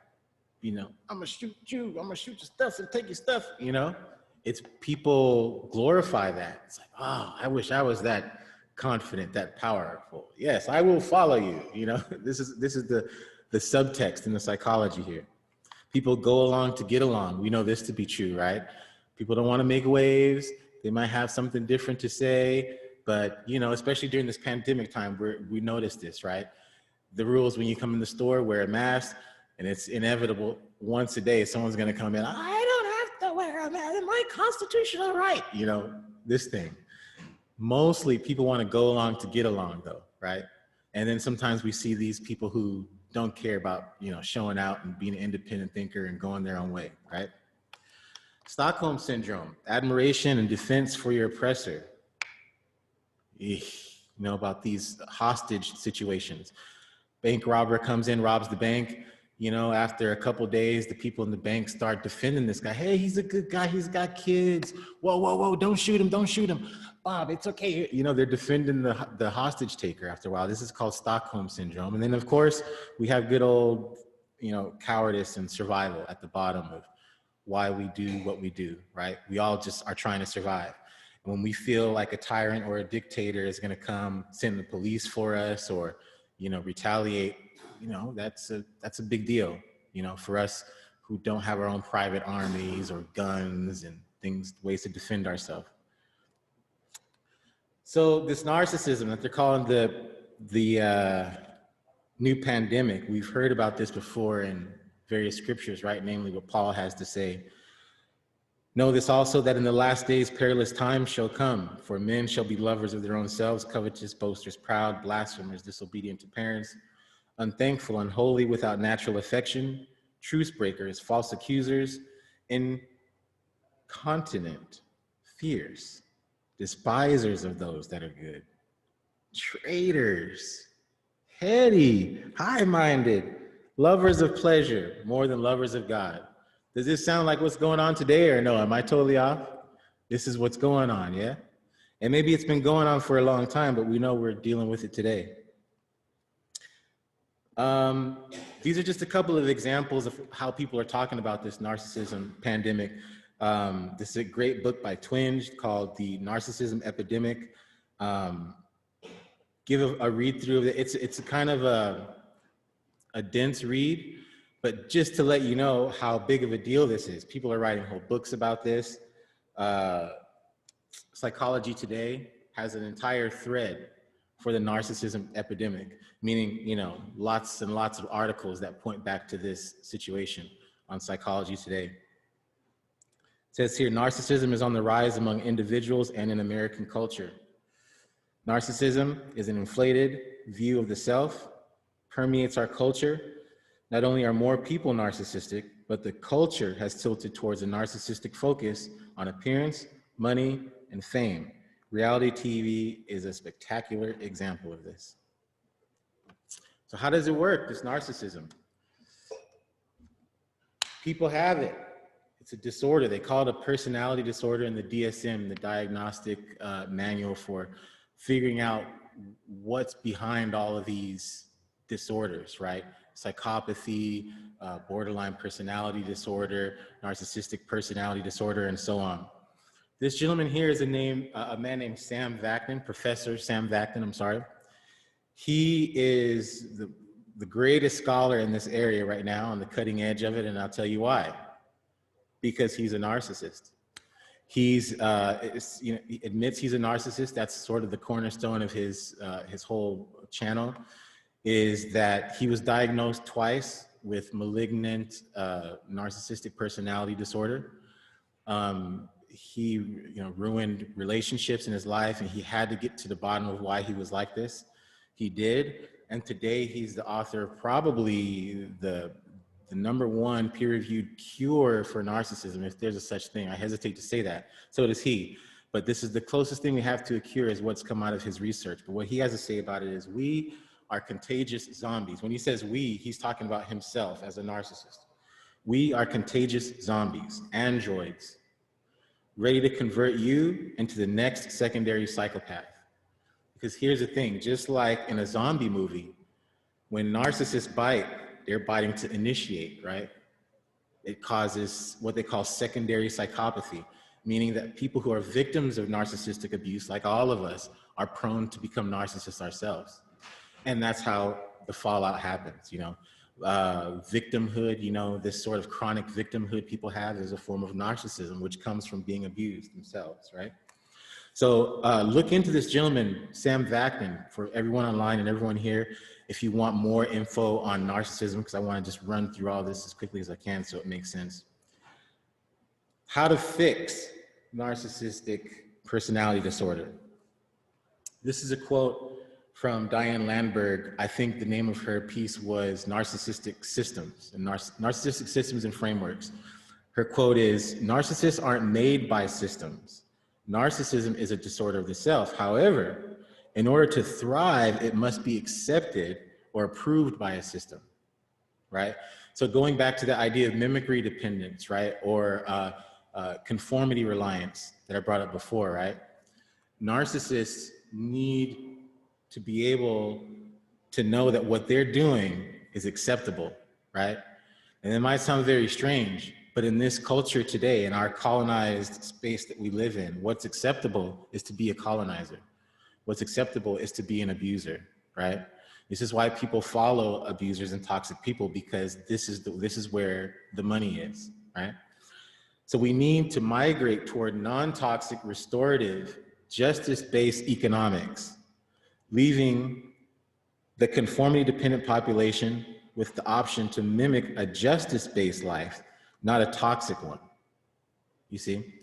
You know, I'm gonna shoot you, I'm gonna shoot your stuff and take your stuff, you know? It's people glorify that. It's like, oh, I wish I was that confident, that powerful. Yes, I will follow you, you know? This is the subtext in the psychology here. People go along to get along. We know this to be true, right? People don't want to make waves. They might have something different to say, but you know, especially during this pandemic time, we notice this, right? The rules when you come in the store, wear a mask, and it's inevitable once a day, someone's going to come in, I don't have to wear a mask, it's my constitutional right. You know, this thing. Mostly people want to go along to get along though, right? And then sometimes we see these people who don't care about, you know, showing out and being an independent thinker and going their own way, right? Stockholm syndrome, admiration and defense for your oppressor. You know about these hostage situations. Bank robber comes in, robs the bank. You know, after a couple days, the people in the bank start defending this guy. Hey, he's a good guy. He's got kids. Whoa, whoa, whoa, don't shoot him. Don't shoot him. Bob, it's okay. You know, they're defending the hostage taker after a while. This is called Stockholm syndrome. And then, of course, we have good old, you know, cowardice and survival at the bottom of why we do what we do, right? We all just are trying to survive. When we feel like a tyrant or a dictator is going to come send the police for us or, you know, retaliate, you know, that's a big deal, you know, for us who don't have our own private armies or guns and things, ways to defend ourselves. So this narcissism that they're calling the new pandemic, we've heard about this before in various scriptures, right? Namely what Paul has to say. Know this also, that in the last days perilous times shall come, for men shall be lovers of their own selves, covetous, boasters, proud, blasphemers, disobedient to parents, unthankful, unholy, without natural affection, truce breakers, false accusers, incontinent, fierce, despisers of those that are good, traitors, heady, high-minded, lovers of pleasure more than lovers of God. Does this sound like what's going on today, or no? Am I totally off? This is what's going on, yeah? And maybe it's been going on for a long time, but we know we're dealing with it today. These are just a couple of examples of how people are talking about this narcissism pandemic. This is a great book by Twinge called The Narcissism Epidemic. Give a read through of it. It's a kind of a dense read, but just to let you know how big of a deal this is. People are writing whole books about this. Psychology Today has an entire thread for the narcissism epidemic, meaning, you know, lots and lots of articles that point back to this situation on Psychology Today. It says here, narcissism is on the rise among individuals and in American culture. Narcissism is an inflated view of the self, permeates our culture. Not only are more people narcissistic, but the culture has tilted towards a narcissistic focus on appearance, money, and fame. Reality TV is a spectacular example of this. So how does it work, this narcissism? People have it. It's a disorder. They call it a personality disorder in the DSM, the Diagnostic Manual for figuring out what's behind all of these disorders, right? Psychopathy, borderline personality disorder, narcissistic personality disorder, and so on. This gentleman here is a man named Sam Vaknin, Professor Sam Vaknin, I'm sorry. He is the greatest scholar in this area right now, on the cutting edge of it, and I'll tell you why. Because he's a narcissist. He admits he's a narcissist. That's sort of the cornerstone of his whole channel, is that he was diagnosed twice with malignant narcissistic personality disorder. He ruined relationships in his life, and he had to get to the bottom of why he was like this. He did, and today he's the author of probably the #1 peer-reviewed cure for narcissism, if there's a such thing. I hesitate to say that. So does he. But this is the closest thing we have to a cure, is what's come out of his research. But what he has to say about it is, we are contagious zombies. When he says we, he's talking about himself as a narcissist. We are contagious zombies, androids, ready to convert you into the next secondary psychopath. Because here's the thing, just like in a zombie movie, when narcissists bite, they're biting to initiate, right? It causes what they call secondary psychopathy, meaning that people who are victims of narcissistic abuse, like all of us, are prone to become narcissists ourselves. And that's how the fallout happens, victimhood, this sort of chronic victimhood people have is a form of narcissism, which comes from being abused themselves, right? So look into this gentleman, Sam Vaknin, for everyone online and everyone here, if you want more info on narcissism, because I want to just run through all this as quickly as I can so it makes sense. How to fix narcissistic personality disorder. This is a quote from Diane Landberg. I think the name of her piece was Narcissistic Systems and Narcissistic Systems and Frameworks. Her quote is, narcissists aren't made by systems. Narcissism is a disorder of the self. However, in order to thrive, it must be accepted or approved by a system, right? So going back to the idea of mimicry dependence, right? Or conformity reliance that I brought up before, right? Narcissists need to be able to know that what they're doing is acceptable, right? And it might sound very strange, but in this culture today, in our colonized space that we live in, what's acceptable is to be a colonizer. What's acceptable is to be an abuser, right? This is why people follow abusers and toxic people, because this is where the money is, right? So we need to migrate toward non-toxic, restorative, justice-based economics, leaving the conformity-dependent population with the option to mimic a justice-based life, not a toxic one. you see?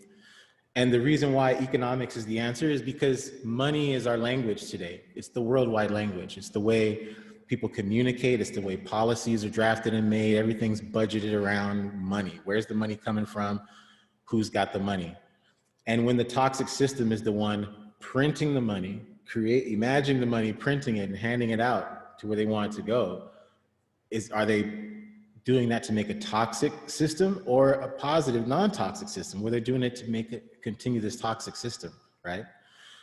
And the reason why economics is the answer is because money is our language today. It's the worldwide language. It's the way people communicate. It's the way policies are drafted and made. Everything's budgeted around money. Where's the money coming from? Who's got the money? And when the toxic system is the one printing the money, imagining the money, printing it and handing it out to where they want it to go, are they doing that to make a toxic system or a positive non-toxic system where they're doing it to make it continue this toxic system, right?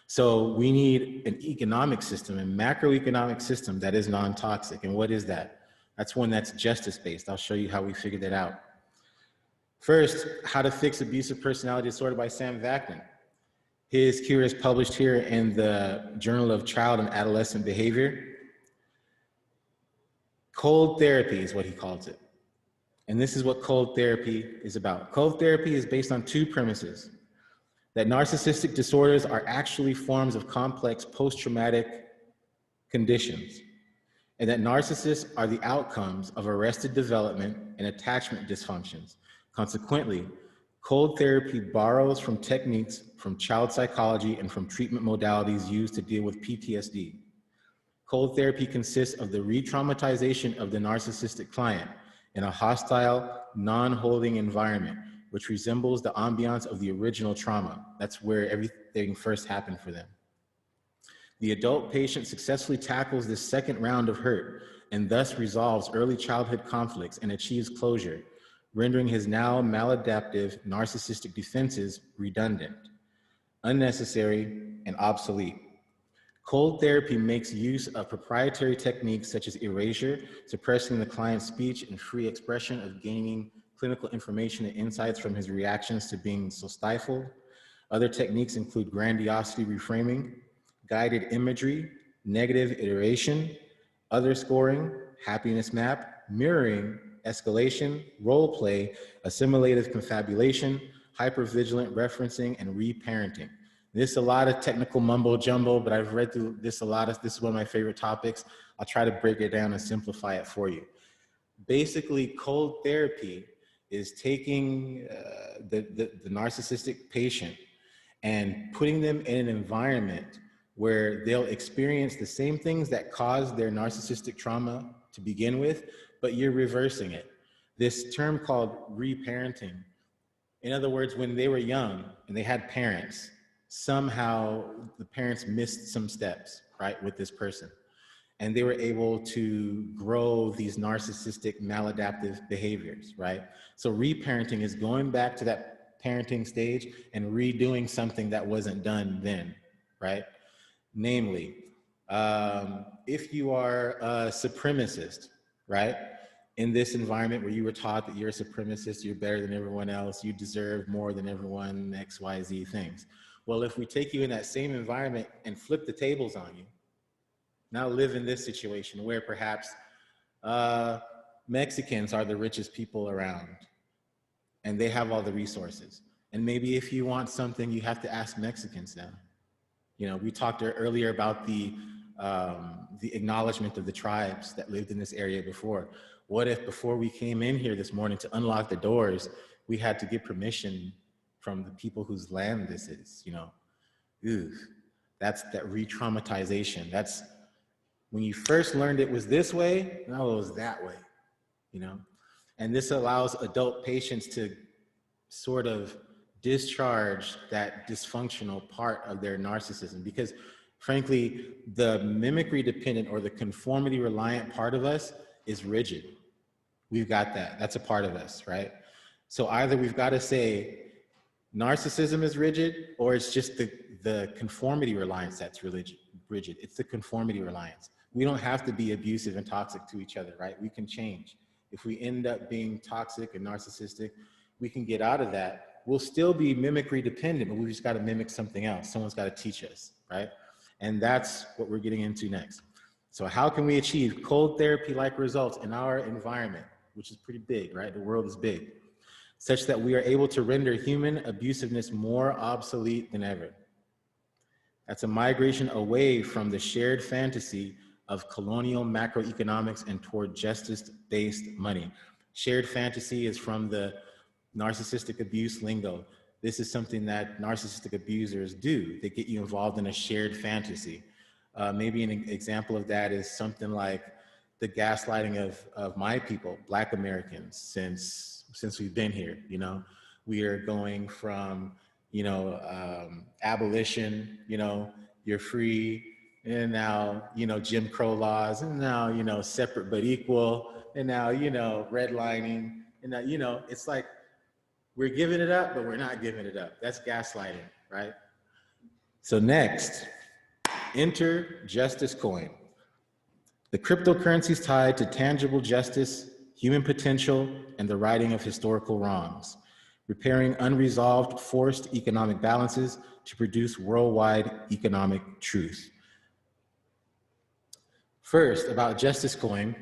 So we need an economic system, a macroeconomic system that is non-toxic. And what is that? That's one that's justice-based. I'll show you how we figured that out. First, How to Fix Abusive Personality Disorder by Sam Vaknin. His cure is published here in the Journal of Child and Adolescent Behavior. Cold therapy is what he calls it. And this is what cold therapy is about. Cold therapy is based on two premises: that narcissistic disorders are actually forms of complex post-traumatic conditions, and that narcissists are the outcomes of arrested development and attachment dysfunctions. Consequently, cold therapy borrows from techniques from child psychology and from treatment modalities used to deal with PTSD. Cold therapy consists of the re-traumatization of the narcissistic client in a hostile, non-holding environment, which resembles the ambiance of the original trauma. That's where everything first happened for them. The adult patient successfully tackles this second round of hurt and thus resolves early childhood conflicts and achieves closure, rendering his now maladaptive narcissistic defenses redundant, unnecessary, and obsolete. Cold therapy makes use of proprietary techniques such as erasure, suppressing the client's speech, and free expression of gaining clinical information and insights from his reactions to being so stifled. Other techniques include grandiosity reframing, guided imagery, negative iteration, other scoring, happiness map, mirroring, escalation, role play, assimilative confabulation, hypervigilant referencing, and reparenting. This is a lot of technical mumbo jumbo, but I've read through this a lot. This is one of my favorite topics. I'll try to break it down and simplify it for you. Basically, cold therapy is taking the narcissistic patient and putting them in an environment where they'll experience the same things that caused their narcissistic trauma to begin with, but you're reversing it. This term called reparenting. In other words, when they were young and they had parents, somehow the parents missed some steps, right, with this person. And they were able to grow these narcissistic maladaptive behaviors, right? So reparenting is going back to that parenting stage and redoing something that wasn't done then, right? Namely, if you are a supremacist, right? In this environment where you were taught that you're a supremacist, you're better than everyone else, you deserve more than everyone, X, Y, Z things. Well, if we take you in that same environment and flip the tables on you, now live in this situation where perhaps Mexicans are the richest people around and they have all the resources. And maybe if you want something, you have to ask Mexicans now. You know, we talked earlier about the acknowledgement of the tribes that lived in this area before. What if before we came in here this morning to unlock the doors, we had to get permission from the people whose land this is, you know? Ooh, that's that re-traumatization. That's when you first learned it was this way, now it was that way, you know? And this allows adult patients to sort of discharge that dysfunctional part of their narcissism, because frankly, the mimicry dependent or the conformity reliant part of us is rigid. We've got that. That's a part of us, right? So either we've got to say narcissism is rigid, or it's just the conformity reliance that's rigid. It's the conformity reliance. We don't have to be abusive and toxic to each other, right? We can change. If we end up being toxic and narcissistic, we can get out of that. We'll still be mimicry dependent, but we've just got to mimic something else. Someone's got to teach us, right? And that's what we're getting into next. So how can we achieve cold therapy-like results in our environment, which is pretty big, right? The world is big, such that we are able to render human abusiveness more obsolete than ever. That's a migration away from the shared fantasy of colonial macroeconomics and toward justice-based money. Shared fantasy is from the narcissistic abuse lingo. This is something that narcissistic abusers do. They get you involved in a shared fantasy. Maybe an example of that is something like the gaslighting of my people, Black Americans, since we've been here. You know, we are going from, you know, abolition, you know, you're free, and now, you know, Jim Crow laws, and now, you know, separate but equal, and now, you know, redlining, and now, you know, it's like we're giving it up, but we're not giving it up. That's gaslighting, right? So next, enter justice coin. The cryptocurrencies tied to tangible justice, human potential, and the righting of historical wrongs, repairing unresolved forced economic balances to produce worldwide economic truth. First, about Justice Coin,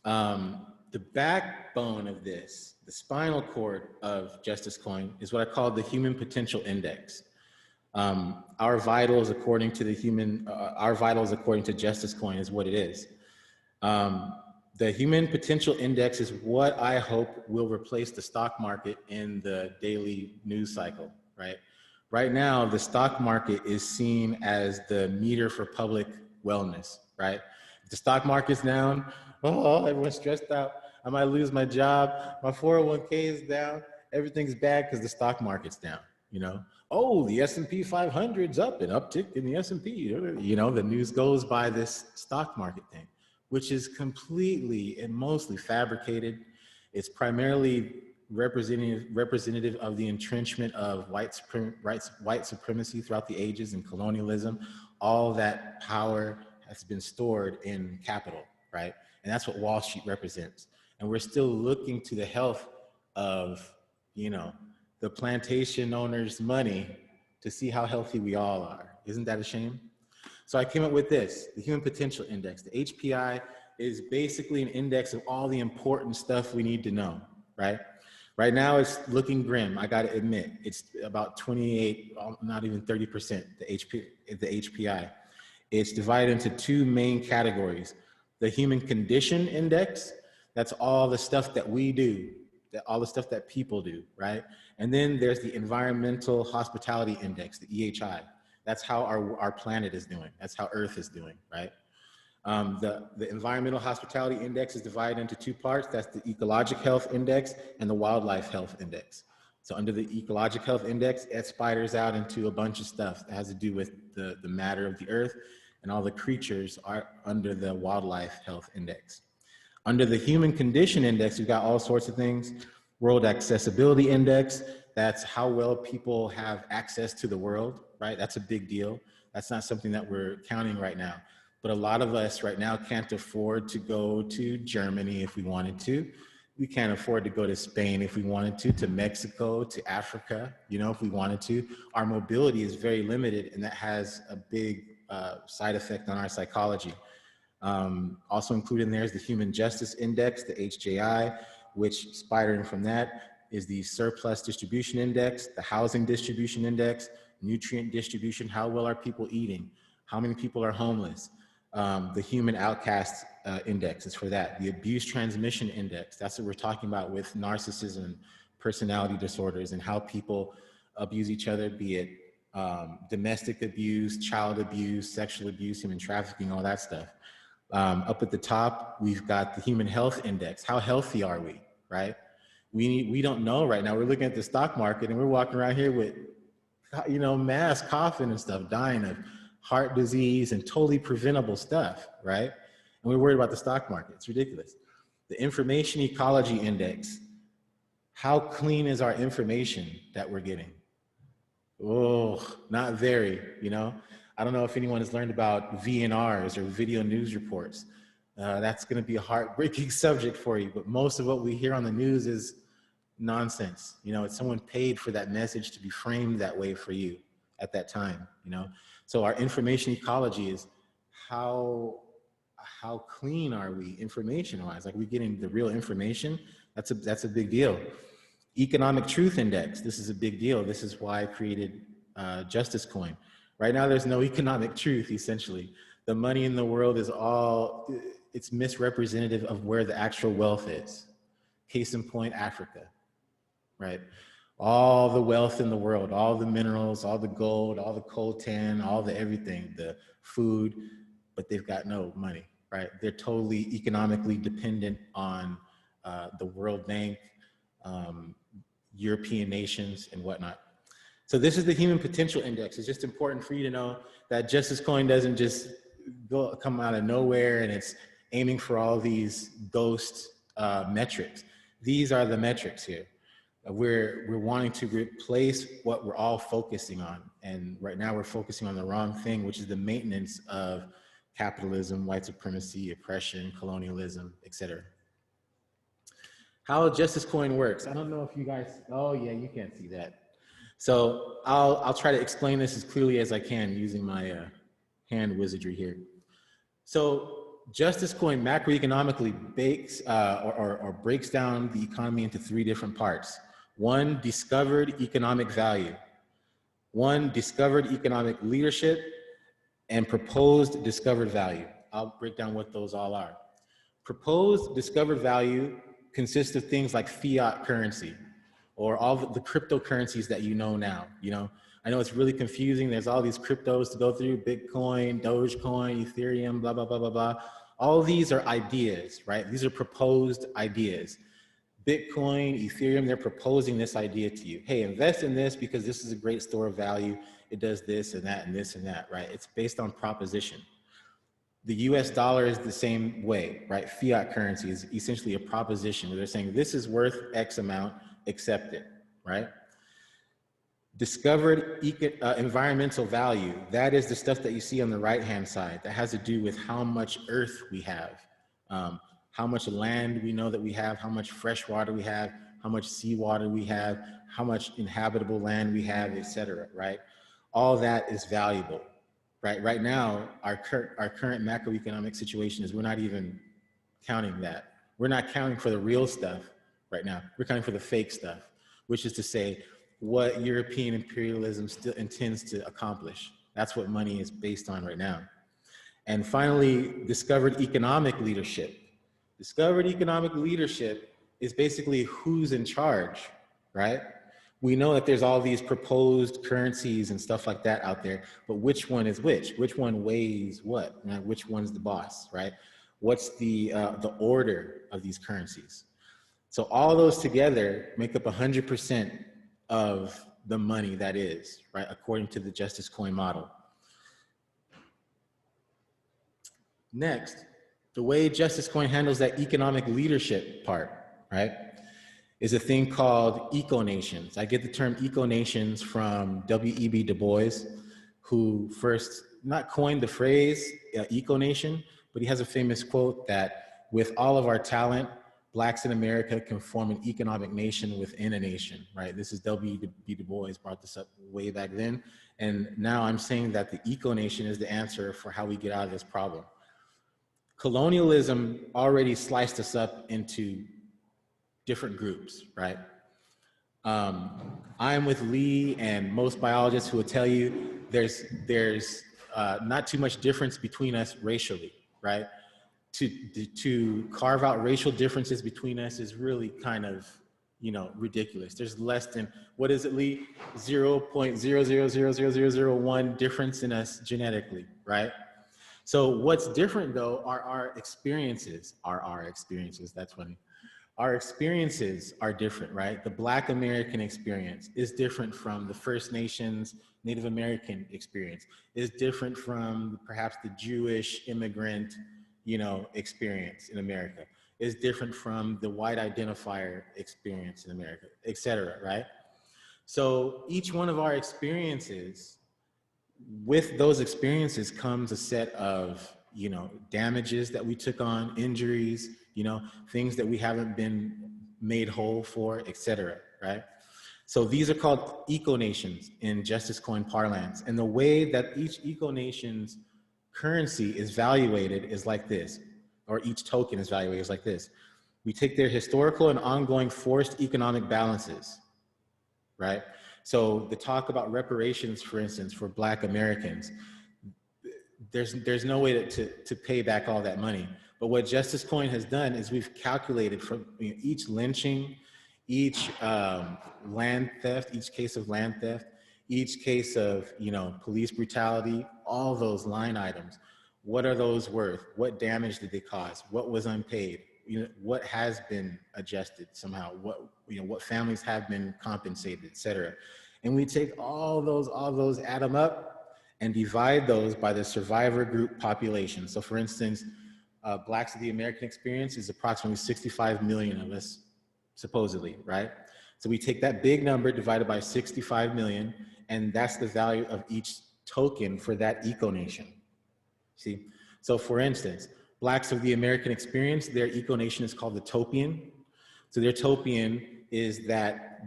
the backbone of this, the spinal cord of Justice Coin, is what I call the Human Potential Index. Our vitals, according to Justice Coin, is what it is. The Human Potential Index is what I hope will replace the stock market in the daily news cycle, right? Right now, the stock market is seen as the meter for public wellness, right? If the stock market's down, oh, everyone's stressed out. I might lose my job. My 401k is down. Everything's bad because the stock market's down, you know? Oh, the S&P 500's up, an uptick in the S&P. You know, the news goes by this stock market thing, which is completely and mostly fabricated. It's primarily representative of the entrenchment of white supremacy throughout the ages and colonialism. All that power has been stored in capital, right? And that's what Wall Street represents. And we're still looking to the health of, you know, the plantation owners' money to see how healthy we all are. Isn't that a shame? So I came up with this, the Human Potential Index. The HPI is basically an index of all the important stuff we need to know, right? Right now it's looking grim, I gotta admit. It's about 28, not even 30%, the HPI. It's divided into two main categories. The Human Condition Index, that's all the stuff that we do, all the stuff that people do, right? And then there's the Environmental Hospitality Index, the EHI. That's how our planet is doing. That's how Earth is doing, right? The Environmental Hospitality Index is divided into two parts. That's the Ecologic Health Index and the Wildlife Health Index. So under the Ecologic Health Index, it spiders out into a bunch of stuff that has to do with the matter of the Earth, and all the creatures are under the Wildlife Health Index. Under the Human Condition Index, we've got all sorts of things. World Accessibility Index, that's how well people have access to the world, right? That's a big deal. That's not something that we're counting right now. But a lot of us right now can't afford to go to Germany if we wanted to. We can't afford to go to Spain if we wanted to Mexico, to Africa, you know, if we wanted to. Our mobility is very limited, and that has a big side effect on our psychology. Also included in there is the Human Justice Index, the HJI, which spidering from that is the Surplus Distribution Index, the Housing Distribution Index, Nutrient Distribution, how well are people eating, how many people are homeless, the Human Outcast Index is for that, the Abuse Transmission Index, that's what we're talking about with narcissism, personality disorders, and how people abuse each other, be it domestic abuse, child abuse, sexual abuse, human trafficking, all that stuff. Up at the top, we've got the Human Health Index. How healthy are we, right? We don't know right now. We're looking at the stock market and we're walking around here with, you know, mass coughing and stuff, dying of heart disease and totally preventable stuff, right? And we're worried about the stock market. It's ridiculous. The Information Ecology Index. How clean is our information that we're getting? Oh, not very, you know? I don't know if anyone has learned about VNRs or video news reports. That's gonna be a heartbreaking subject for you, but most of what we hear on the news is nonsense. You know, it's someone paid for that message to be framed that way for you at that time, you know? So our information ecology is how clean are we information-wise? Like, we getting the real information? That's a big deal. Economic Truth Index, this is a big deal. This is why I created Justice Coin. Right now, there's no economic truth, essentially. The money in the world is it's misrepresentative of where the actual wealth is. Case in point, Africa, right? all the wealth in the world, all the minerals, all the gold, all the coltan, all the everything, the food, but they've got no money, right? They're totally economically dependent on the World Bank, European nations, and whatnot. So this is the Human Potential Index. It's just important for you to know that Justice Coin doesn't just come out of nowhere and it's aiming for all these ghost metrics. These are the metrics here. We're wanting to replace what we're all focusing on. And right now we're focusing on the wrong thing, which is the maintenance of capitalism, white supremacy, oppression, colonialism, etc. How Justice Coin works. I don't know if you guys, oh yeah, you can't see that. So I'll try to explain this as clearly as I can using my hand wizardry here. So Justice Coin macroeconomically breaks down the economy into three different parts. One, discovered economic value. One, discovered economic leadership, and proposed discovered value. I'll break down what those all are. Proposed discovered value consists of things like fiat currency, or all the cryptocurrencies that you know now. You know, I know it's really confusing. There's all these cryptos to go through: Bitcoin, Dogecoin, Ethereum, blah, blah, blah, blah, blah. All these are ideas, right? These are proposed ideas. Bitcoin, Ethereum, they're proposing this idea to you. Hey, invest in this because this is a great store of value. It does this and that and this and that, right? It's based on proposition. The US dollar is the same way, right? Fiat currency is essentially a proposition where they're saying this is worth X amount, accept it, right? Discovered environmental value, that is the stuff that you see on the right-hand side that has to do with how much earth we have, how much land we know that we have, how much fresh water we have, how much seawater we have, how much inhabitable land we have, etc. right? All that is valuable, right? Right now, our current macroeconomic situation is we're not even counting that. We're not counting for the real stuff right now. We're counting for the fake stuff, which is to say what European imperialism still intends to accomplish. That's what money is based on right now. And finally, discovered economic leadership. Discovered economic leadership is basically who's in charge, right? We know that there's all these proposed currencies and stuff like that out there, but which one is which? Which one weighs what? Right? Which one's the boss, right? What's the order of these currencies? So all those together make up 100% of the money that is, right? According to the Justice Coin model. Next, the way Justice Coin handles that economic leadership part, right, is a thing called eco-nations. I get the term eco-nations from W.E.B. Du Bois, who first not coined the phrase eco-nation, but he has a famous quote that with all of our talent, Blacks in America can form an economic nation within a nation, right? This is W.E.B. Du Bois brought this up way back then. And now I'm saying that the eco-nation is the answer for how we get out of this problem. Colonialism already sliced us up into different groups, right? I'm with Lee and most biologists who will tell you there's not too much difference between us racially, right? To carve out racial differences between us is really kind of, you know, ridiculous. There's less than, what is it, Lee? 0.0000001 difference in us genetically, right? So what's different though are our experiences, that's funny. Our experiences are different, right? The Black American experience is different from the First Nations, Native American experience, is different from perhaps the Jewish immigrant, you know, experience in America, is different from the white identifier experience in America, et cetera, right? So each one of our experiences, with those experiences comes a set of, you know, damages that we took on, injuries, you know, things that we haven't been made whole for, et cetera, right? So these are called eco-nations in Justice Coin parlance. And the way that each eco-nation's currency is valuated is like this, or each token is valuated is like this. We take their historical and ongoing forced economic balances, right? So the talk about reparations, for instance, for Black Americans, there's no way to pay back all that money. But what Justice Coin has done is we've calculated from each lynching, each land theft, each case of land theft, each case of, police brutality, all those line items. What are those worth? What damage did they cause? What was unpaid? What has been adjusted somehow? What families have been compensated, et cetera. And we take all those, add them up and divide those by the survivor group population. So for instance, Blacks of the American experience is approximately 65 million of us, supposedly, right? So we take that big number divided by 65 million, and that's the value of each token for that eco-nation. See? So for instance, Blacks of the American experience, their eco-nation is called the topian. So their topian is that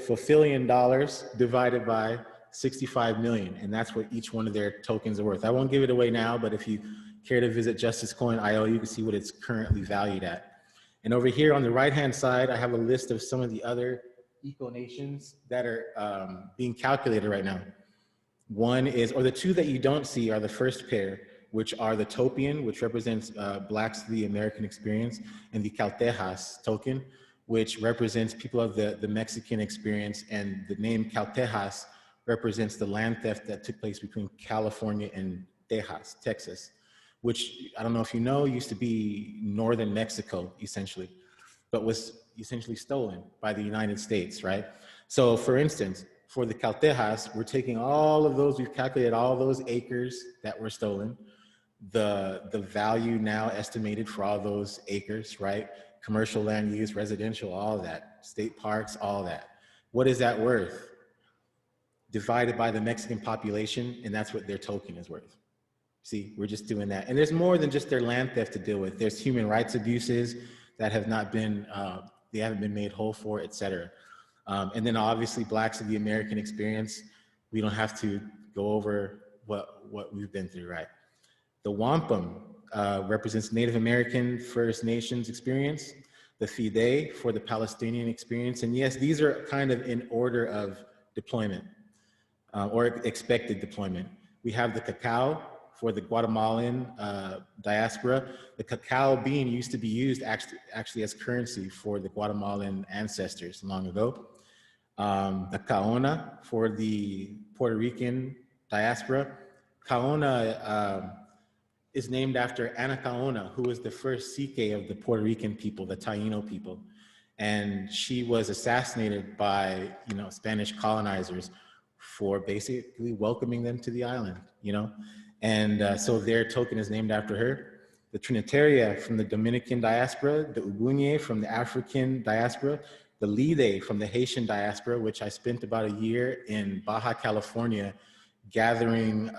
fulfillion dollars divided by 65 million, and that's what each one of their tokens are worth. I won't give it away now, but if you care to visit JusticeCoin.io, you can see what it's currently valued at. And over here on the right-hand side, I have a list of some of the other eco-nations that are being calculated right now. One is, or the two that you don't see are the first pair, which are the topian, which represents Blacks of the American experience, and the Caltejas token, which represents people of the Mexican experience, and the name Caltejas represents the land theft that took place between California and Texas, which I don't know if you know, used to be northern Mexico, essentially, but was essentially stolen by the United States, right? So for instance, for the Caltejas, we're taking all of those, we've calculated all those acres that were stolen, the value now estimated for all those acres, right? Commercial land use, residential, all of that, state parks, all that. What is that worth? Divided by the Mexican population, and that's what their token is worth. See, we're just doing that. And there's more than just their land theft to deal with. There's human rights abuses that have not been, they haven't been made whole for, et cetera. And then obviously Blacks of the American experience, we don't have to go over what we've been through, right? The wampum represents Native American First Nations experience, the Fide for the Palestinian experience. And yes, these are kind of in order of deployment or expected deployment. We have the cacao for the Guatemalan diaspora. The cacao bean used to be used actually as currency for the Guatemalan ancestors long ago. The caona for the Puerto Rican diaspora. Caona is named after Ana Caona, who was the first Sique of the Puerto Rican people, the Taino people. And she was assassinated by, Spanish colonizers for basically welcoming them to the island, And so their token is named after her. The Trinitaria from the Dominican diaspora, the Ugunye from the African diaspora, the Lide from the Haitian diaspora, which I spent about a year in Baja California gathering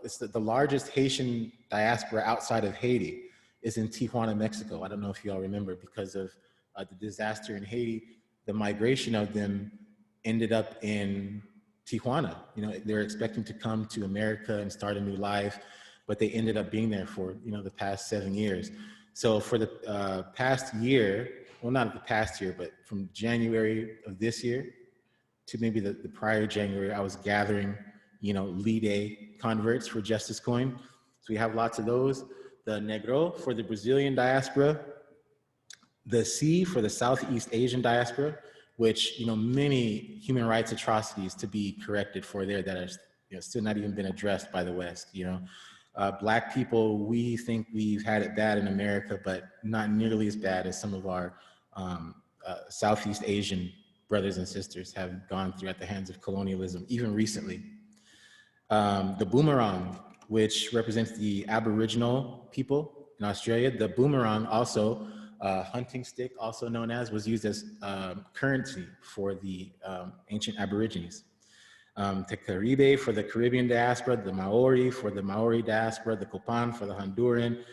it's the largest Haitian diaspora outside of Haiti is in Tijuana, Mexico. I don't know if you all remember, because of the disaster in Haiti, the migration of them ended up in Tijuana. They're expecting to come to America and start a new life, but they ended up being there for, the past 7 years. So for the past year, well, not the past year, but from January of this year to maybe the prior January, I was gathering, Lide converts for Justice Coin. So we have lots of those. The Negro for the Brazilian diaspora, the C for the Southeast Asian diaspora, which, many human rights atrocities to be corrected for there that are still not even been addressed by the West, Black people, we think we've had it bad in America, but not nearly as bad as some of our Southeast Asian brothers and sisters have gone through at the hands of colonialism, even recently. The boomerang, which represents the Aboriginal people in Australia. The boomerang also, hunting stick, also known as, was used as currency for the ancient Aborigines. The Caribe for the Caribbean diaspora, the Maori for the Maori diaspora, the Copan for the Honduran,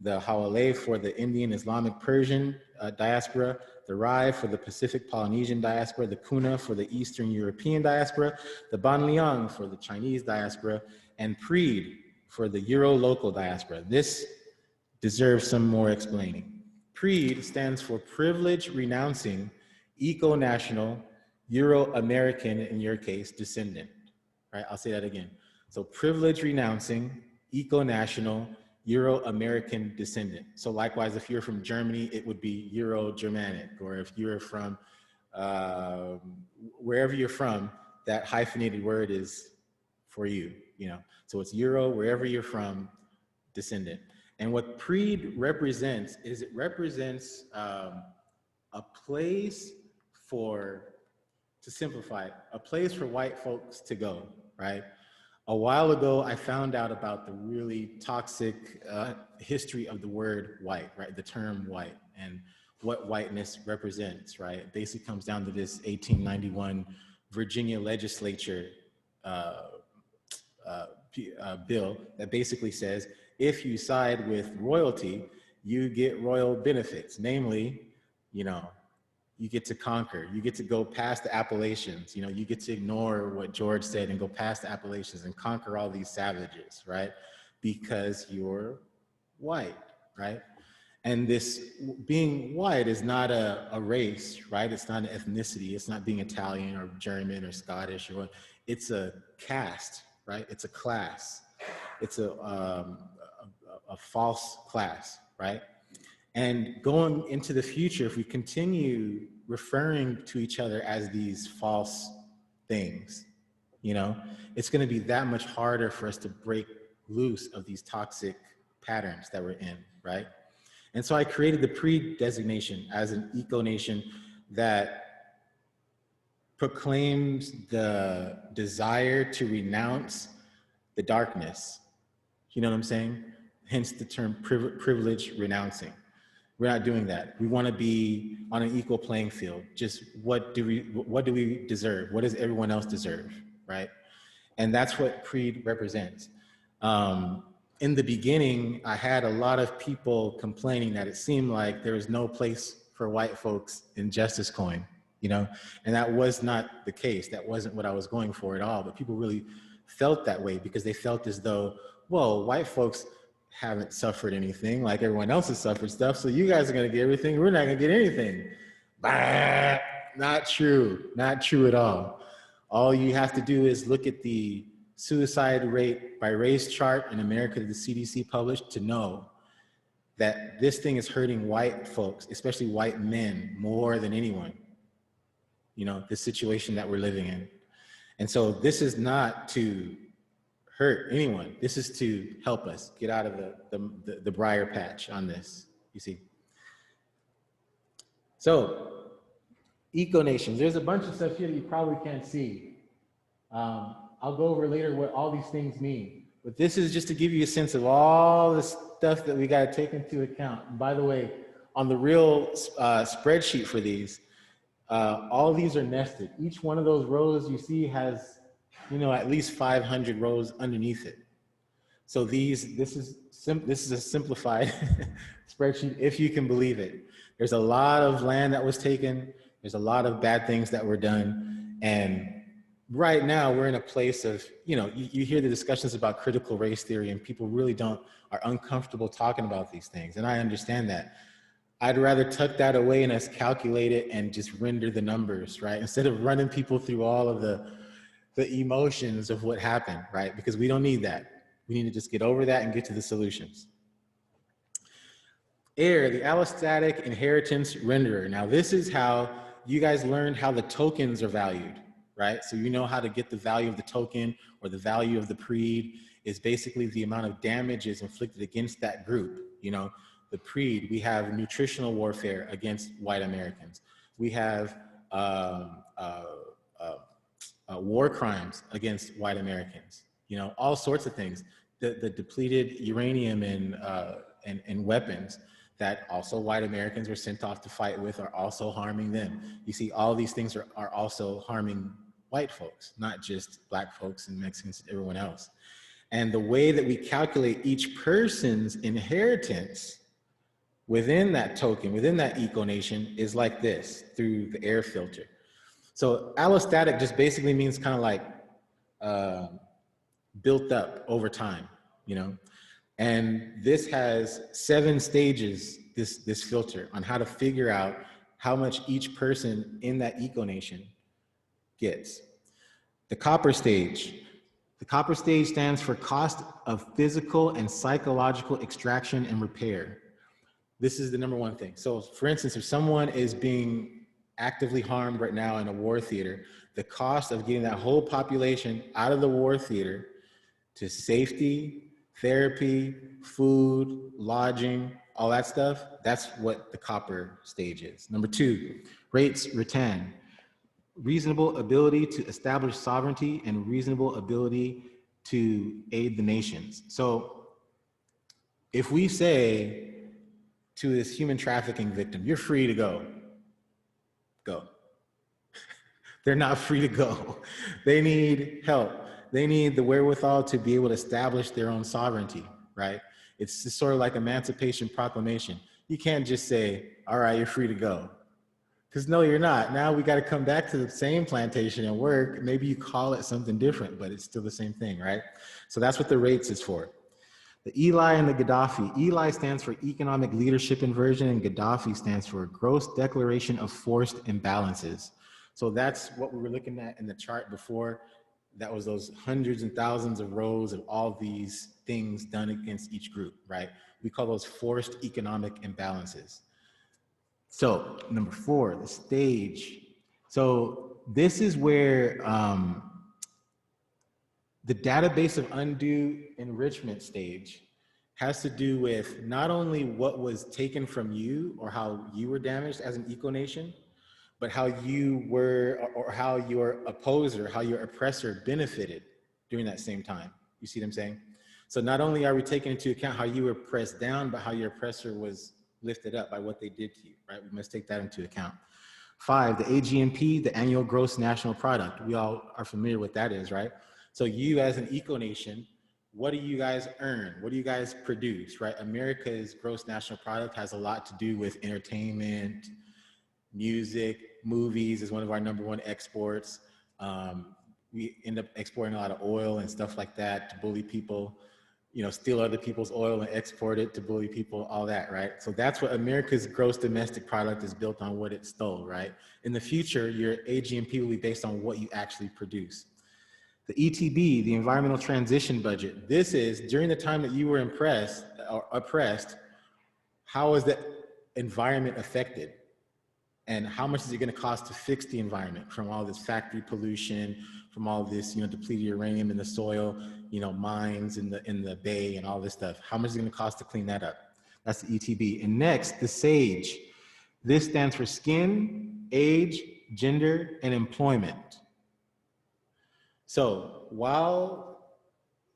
the Hawale for the Indian Islamic Persian diaspora, the Rai for the Pacific Polynesian diaspora, the Kuna for the Eastern European diaspora, the Banliang for the Chinese diaspora, and Preed for the Euro-local diaspora. This deserves some more explaining. Preed stands for Privilege Renouncing Eco-National Euro-American, in your case, Descendant. Right, I'll say that again. So Privilege Renouncing Eco-National Euro-American descendant. So likewise, if you're from Germany, it would be Euro-Germanic, or if you're from wherever you're from, that hyphenated word is for you, you know. So it's Euro, wherever you're from, descendant. And what Preed represents is it represents a place for, to simplify it, a place for white folks to go, right? A while ago, I found out about the really toxic history of the word white, right? The term white and what whiteness represents, right? It basically comes down to this 1891 Virginia legislature bill that basically says, if you side with royalty, you get royal benefits. Namely, you know, you get to conquer, you get to go past the Appalachians, you know, you get to ignore what George said and go past the Appalachians and conquer all these savages, right? Because you're white, right? And this being white is not a race, right? It's not an ethnicity. It's not being Italian or German or Scottish or what. It's a caste, right? It's a class. It's a false class, right? And going into the future, if we continue referring to each other as these false things, you know, it's going to be that much harder for us to break loose of these toxic patterns that we're in, right? And so I created the pre-designation as an eco-nation that proclaims the desire to renounce the darkness. You know what I'm saying? Hence the term privilege renouncing. We're not doing that. We want to be on an equal playing field. Just what do we deserve? What does everyone else deserve, right? And that's what Creed represents. In the beginning, I had a lot of people complaining that it seemed like there was no place for white folks in Justice Coin, you know? And that was not the case. That wasn't what I was going for at all. But people really felt that way because they felt as though, well, white folks haven't suffered anything like everyone else has suffered stuff, so you guys are gonna get everything, we're not gonna get anything. Bah, not true, not true at all. All you have to do is look at the suicide rate by race chart in America that the CDC published to know that this thing is hurting white folks, especially white men, more than anyone. You know, the situation that we're living in. And so this is not to hurt anyone. This is to help us get out of the briar patch on this, you see. So, eco-nations, there's a bunch of stuff here that you probably can't see. I'll go over later what all these things mean. But this is just to give you a sense of all the stuff that we got to take into account. And by the way, on the real spreadsheet for these, all these are nested. Each one of those rows you see has, you know, at least 500 rows underneath it. So this is a simplified spreadsheet, if you can believe it. There's a lot of land that was taken. There's a lot of bad things that were done. And right now we're in a place of, you know, you hear the discussions about critical race theory and people really are uncomfortable talking about these things. And I understand that. I'd rather tuck that away and us calculate it and just render the numbers, right? Instead of running people through all of the emotions of what happened, right? Because we don't need that. We need to just get over that and get to the solutions. AIR, the allostatic inheritance renderer. Now this is how you guys learned how the tokens are valued, right? So you know how to get the value of the token or the value of the Preed is basically the amount of damages inflicted against that group. You know, the Preed, we have nutritional warfare against white Americans. We have war crimes against white Americans, you know, all sorts of things. The depleted uranium and weapons that also white Americans were sent off to fight with are also harming them. You see, all these things are also harming white folks, not just black folks and Mexicans and everyone else. And the way that we calculate each person's inheritance within that token, within that eco-nation is like this, through the AIR filter. So allostatic just basically means kind of like built up over time, you know? And this has 7 stages, this filter, on how to figure out how much each person in that eco-nation gets. The copper stage, The copper stage stands for cost of physical and psychological extraction and repair. This is the number one thing. So for instance, if someone is being actively harmed right now in a war theater, the cost of getting that whole population out of the war theater to safety, therapy, food, lodging, all that stuff, that's what the copper stage is. Number two, rates rattan. Reasonable ability to establish sovereignty and reasonable ability to aid the nations. So if we say to this human trafficking victim, you're free to go, go. They're not free to go. They need help. They need the wherewithal to be able to establish their own sovereignty, right? It's just sort of like Emancipation Proclamation. You can't just say, all right, you're free to go. Because no, you're not. Now we got to come back to the same plantation and work. Maybe you call it something different, but it's still the same thing, right? So that's what the rates is for. The Eli and the Gaddafi. Eli stands for economic leadership inversion, and Gaddafi stands for gross declaration of forced imbalances. So that's what we were looking at in the chart before. That was those hundreds and thousands of rows of all these things done against each group, right? We call those forced economic imbalances. So number four, the stage. So this is where the database of undue enrichment stage has to do with not only what was taken from you or how you were damaged as an eco-nation, but how you were, or how your opposer, how your oppressor benefited during that same time. You see what I'm saying? So not only are we taking into account how you were pressed down, but how your oppressor was lifted up by what they did to you, right? We must take that into account. 5, the AGNP, the annual gross national product. We all are familiar with what that is, right? So you as an eco-nation, what do you guys earn? What do you guys produce, right? America's gross national product has a lot to do with entertainment, music, movies is one of our #1 exports. We end up exporting a lot of oil and stuff like that to bully people, you know, steal other people's oil and export it to bully people, all that, right? So that's what America's gross domestic product is built on, what it stole, right? In the future, your AGNP will be based on what you actually produce. The ETB, the Environmental Transition Budget. This is during the time that you were oppressed, how is the environment affected? And how much is it going to cost to fix the environment from all this factory pollution, from all this, you know, depleted uranium in the soil, you know, mines in the bay and all this stuff? How much is it going to cost to clean that up? That's the ETB. And next, the SAGE. This stands for skin, age, gender, and employment. So while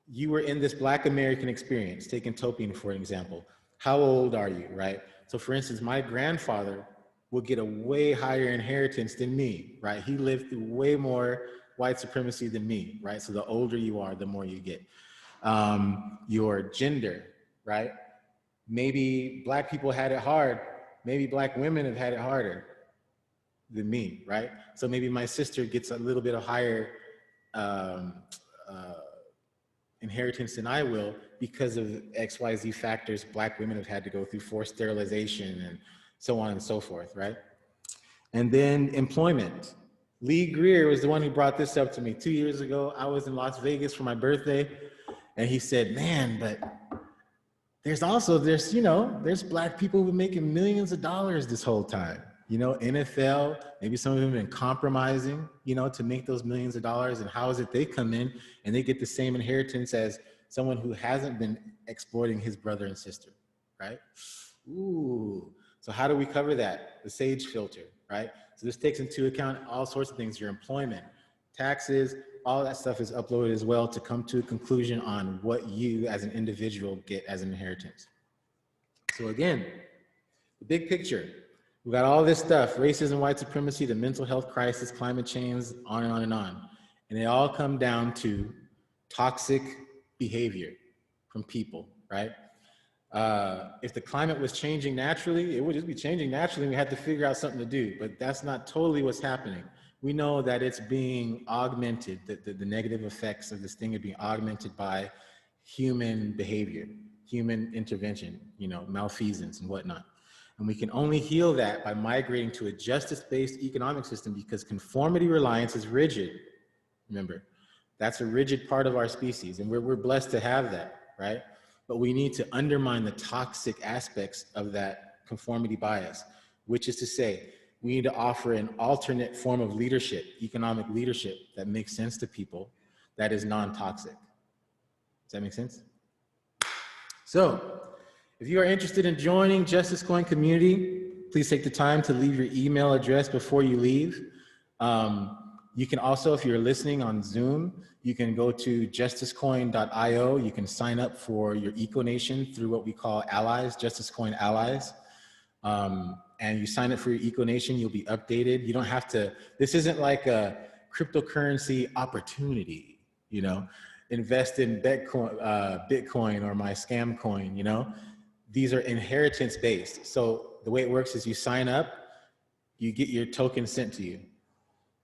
you were in this Black American experience, taking Topian for example, how old are you, right? So for instance, my grandfather will get a way higher inheritance than me, right? He lived through way more white supremacy than me, right? So the older you are, the more you get. Your gender, right? Maybe Black people had it hard. Maybe Black women have had it harder than me, right? So maybe my sister gets a little bit of higher inheritance than I will because of XYZ factors Black women have had to go through, forced sterilization and so on and so forth, right? And then employment. Lee Greer was the one who brought this up to me 2 years ago. I was in Las Vegas for my birthday, and he said, man, but there's you know, there's Black people who have been making millions of dollars this whole time. You know, NFL, maybe some of them have been compromising, you know, to make those millions of dollars. And how is it they come in and they get the same inheritance as someone who hasn't been exploiting his brother and sister, right? Ooh. So how do we cover that? The SAGE filter, right? So this takes into account all sorts of things, your employment, taxes, all that stuff is uploaded as well to come to a conclusion on what you as an individual get as an inheritance. So again, the big picture, we got all this stuff, racism, white supremacy, the mental health crisis, climate change, on and on and on. And they all come down to toxic behavior from people, right? If the climate was changing naturally, it would just be changing naturally and we had to figure out something to do, but that's not totally what's happening. We know that it's being augmented, that the negative effects of this thing are being augmented by human behavior, human intervention, you know, malfeasance and whatnot. And we can only heal that by migrating to a justice-based economic system because conformity reliance is rigid. Remember, That's a rigid part of our species, and we're blessed to have that, right? But we need to undermine the toxic aspects of that conformity bias, which is to say, we need to offer an alternate form of leadership, economic leadership, that makes sense to people, that is non-toxic. Does that make sense? So, if you are interested in joining Justice Coin community, please take the time to leave your email address before you leave. You can also, if you're listening on Zoom, you can go to justicecoin.io. You can sign up for your EcoNation through what we call allies, Justice Coin allies. And you sign up for your EcoNation, you'll be updated. You don't have to, this isn't like a cryptocurrency opportunity, you know, invest in Bitcoin or my scam coin, you know. These are inheritance based. So the way it works is you sign up, you get your token sent to you,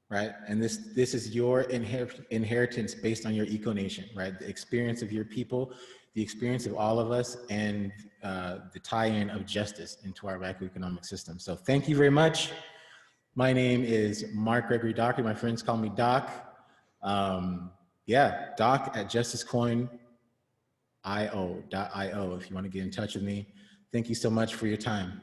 right? And this is your inheritance based on your EcoNation, right? The experience of your people, the experience of all of us, and the tie-in of justice into our macroeconomic system. So thank you very much. My name is Mark Gregory Dockery. My friends call me Doc. Yeah, Doc at justicecoin.io if you want to get in touch with me. Thank you so much for your time.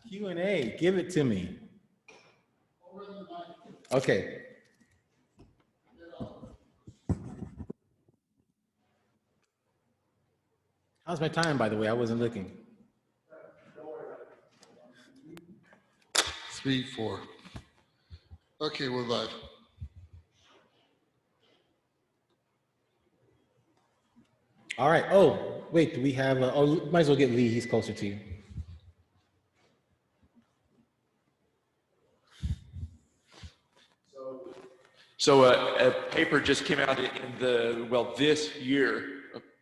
Q&A, give it to me. Okay. How's my time, by the way? I wasn't looking. Speed 4. Okay, we're live. All right. Oh, wait, do we have, oh, might as well get Lee. He's closer to you. So a paper just came out in this year,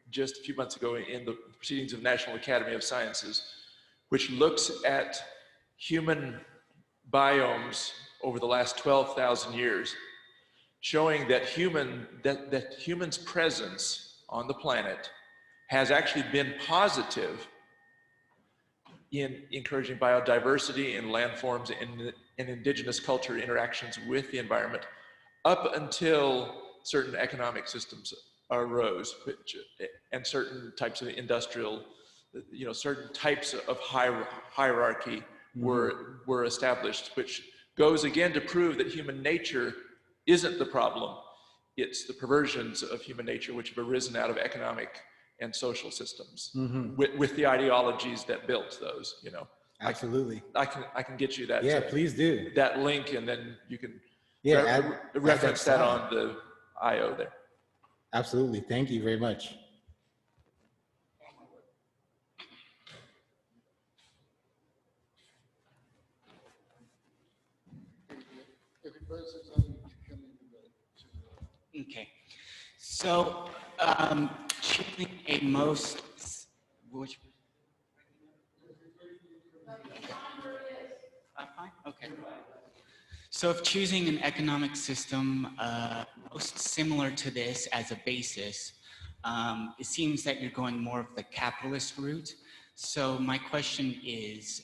just a few months ago, in the Proceedings of National Academy of Sciences, which looks at human biomes over the last 12,000 years, showing that humans' presence on the planet has actually been positive in encouraging biodiversity in landforms and indigenous culture interactions with the environment, up until certain economic systems arose, and certain types of industrial, certain types of hierarchy were established, which goes again to prove that human nature isn't the problem. It's the perversions of human nature which have arisen out of economic and social systems with the ideologies that built those, Absolutely. I can get you that. Yeah, please do. That link, and then you can reference that on the IO there. Absolutely. Thank you very much. Okay, so choosing a most, which, fine, okay. So if choosing an economic system most similar to this as a basis, it seems that you're going more of the capitalist route. So my question is,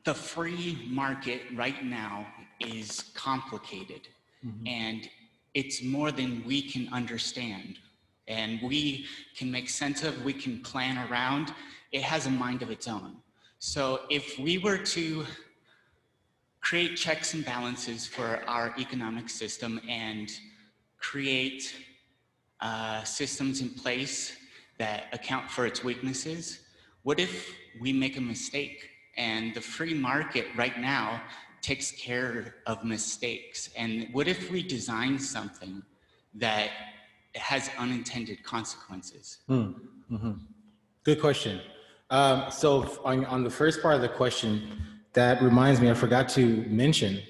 the free market right now is complicated, and it's more than we can understand. And we can make sense of, we can plan around. It has a mind of its own. So if we were to create checks and balances for our economic system and create systems in place that account for its weaknesses, what if we make a mistake? And the free market right now takes care of mistakes. And what if we design something that has unintended consequences? Good question. So on the first part of the question, that reminds me, I forgot to mention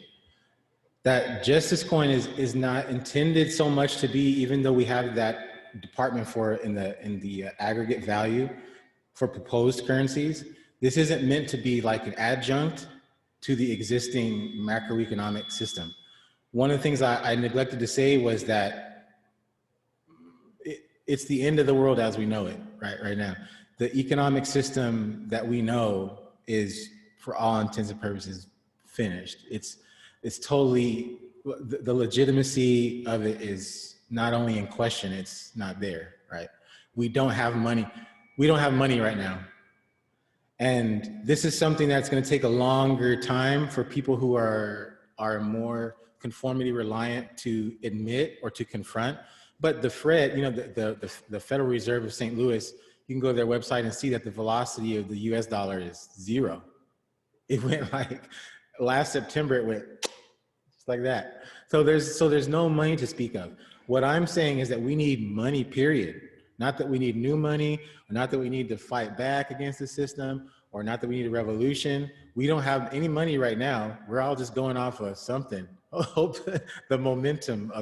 that Justice Coin is not intended so much to be, even though we have that department for in the aggregate value for proposed currencies, this isn't meant to be like an adjunct to the existing macroeconomic system. One of the things I neglected to say was that it's the end of the world as we know it right now. The economic system that we know is, for all intents and purposes, finished. It's totally, the legitimacy of it is not only in question, it's not there, right? We don't have money. We don't have money right now. And this is something that's going to take a longer time for people who are more conformity reliant to admit or to confront. But the Fed, you know, the Federal Reserve of St. Louis, you can go to their website and see that the velocity of the US dollar is 0. It went like, last September, it went just like that. So there's no money to speak of. What I'm saying is that we need money, period. Not that we need new money, or not that we need to fight back against the system, or not that we need a revolution. We don't have any money right now. We're all just going off of something. Hope the momentum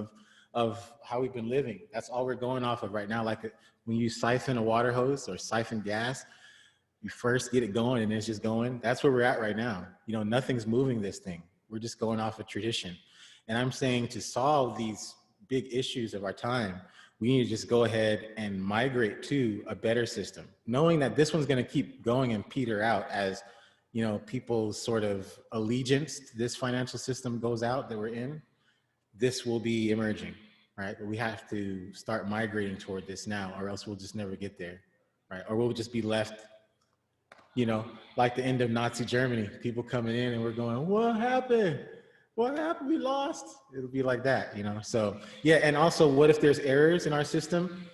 of how we've been living. That's all we're going off of right now. Like when you siphon a water hose or siphon gas, you first get it going and it's just going. That's where we're at right now. You know, nothing's moving this thing. We're just going off of tradition. And I'm saying to solve these big issues of our time, we need to just go ahead and migrate to a better system, knowing that this one's going to keep going and peter out as, you know, people's sort of allegiance to this financial system goes out that we're in. This will be emerging, right? But we have to start migrating toward this now, or else we'll just never get there, right? Or we'll just be left, you know, like the end of Nazi Germany, people coming in and we're going, what happened? What happened? We lost. It'll be like that, you know? So yeah. And also, what if there's errors in our system?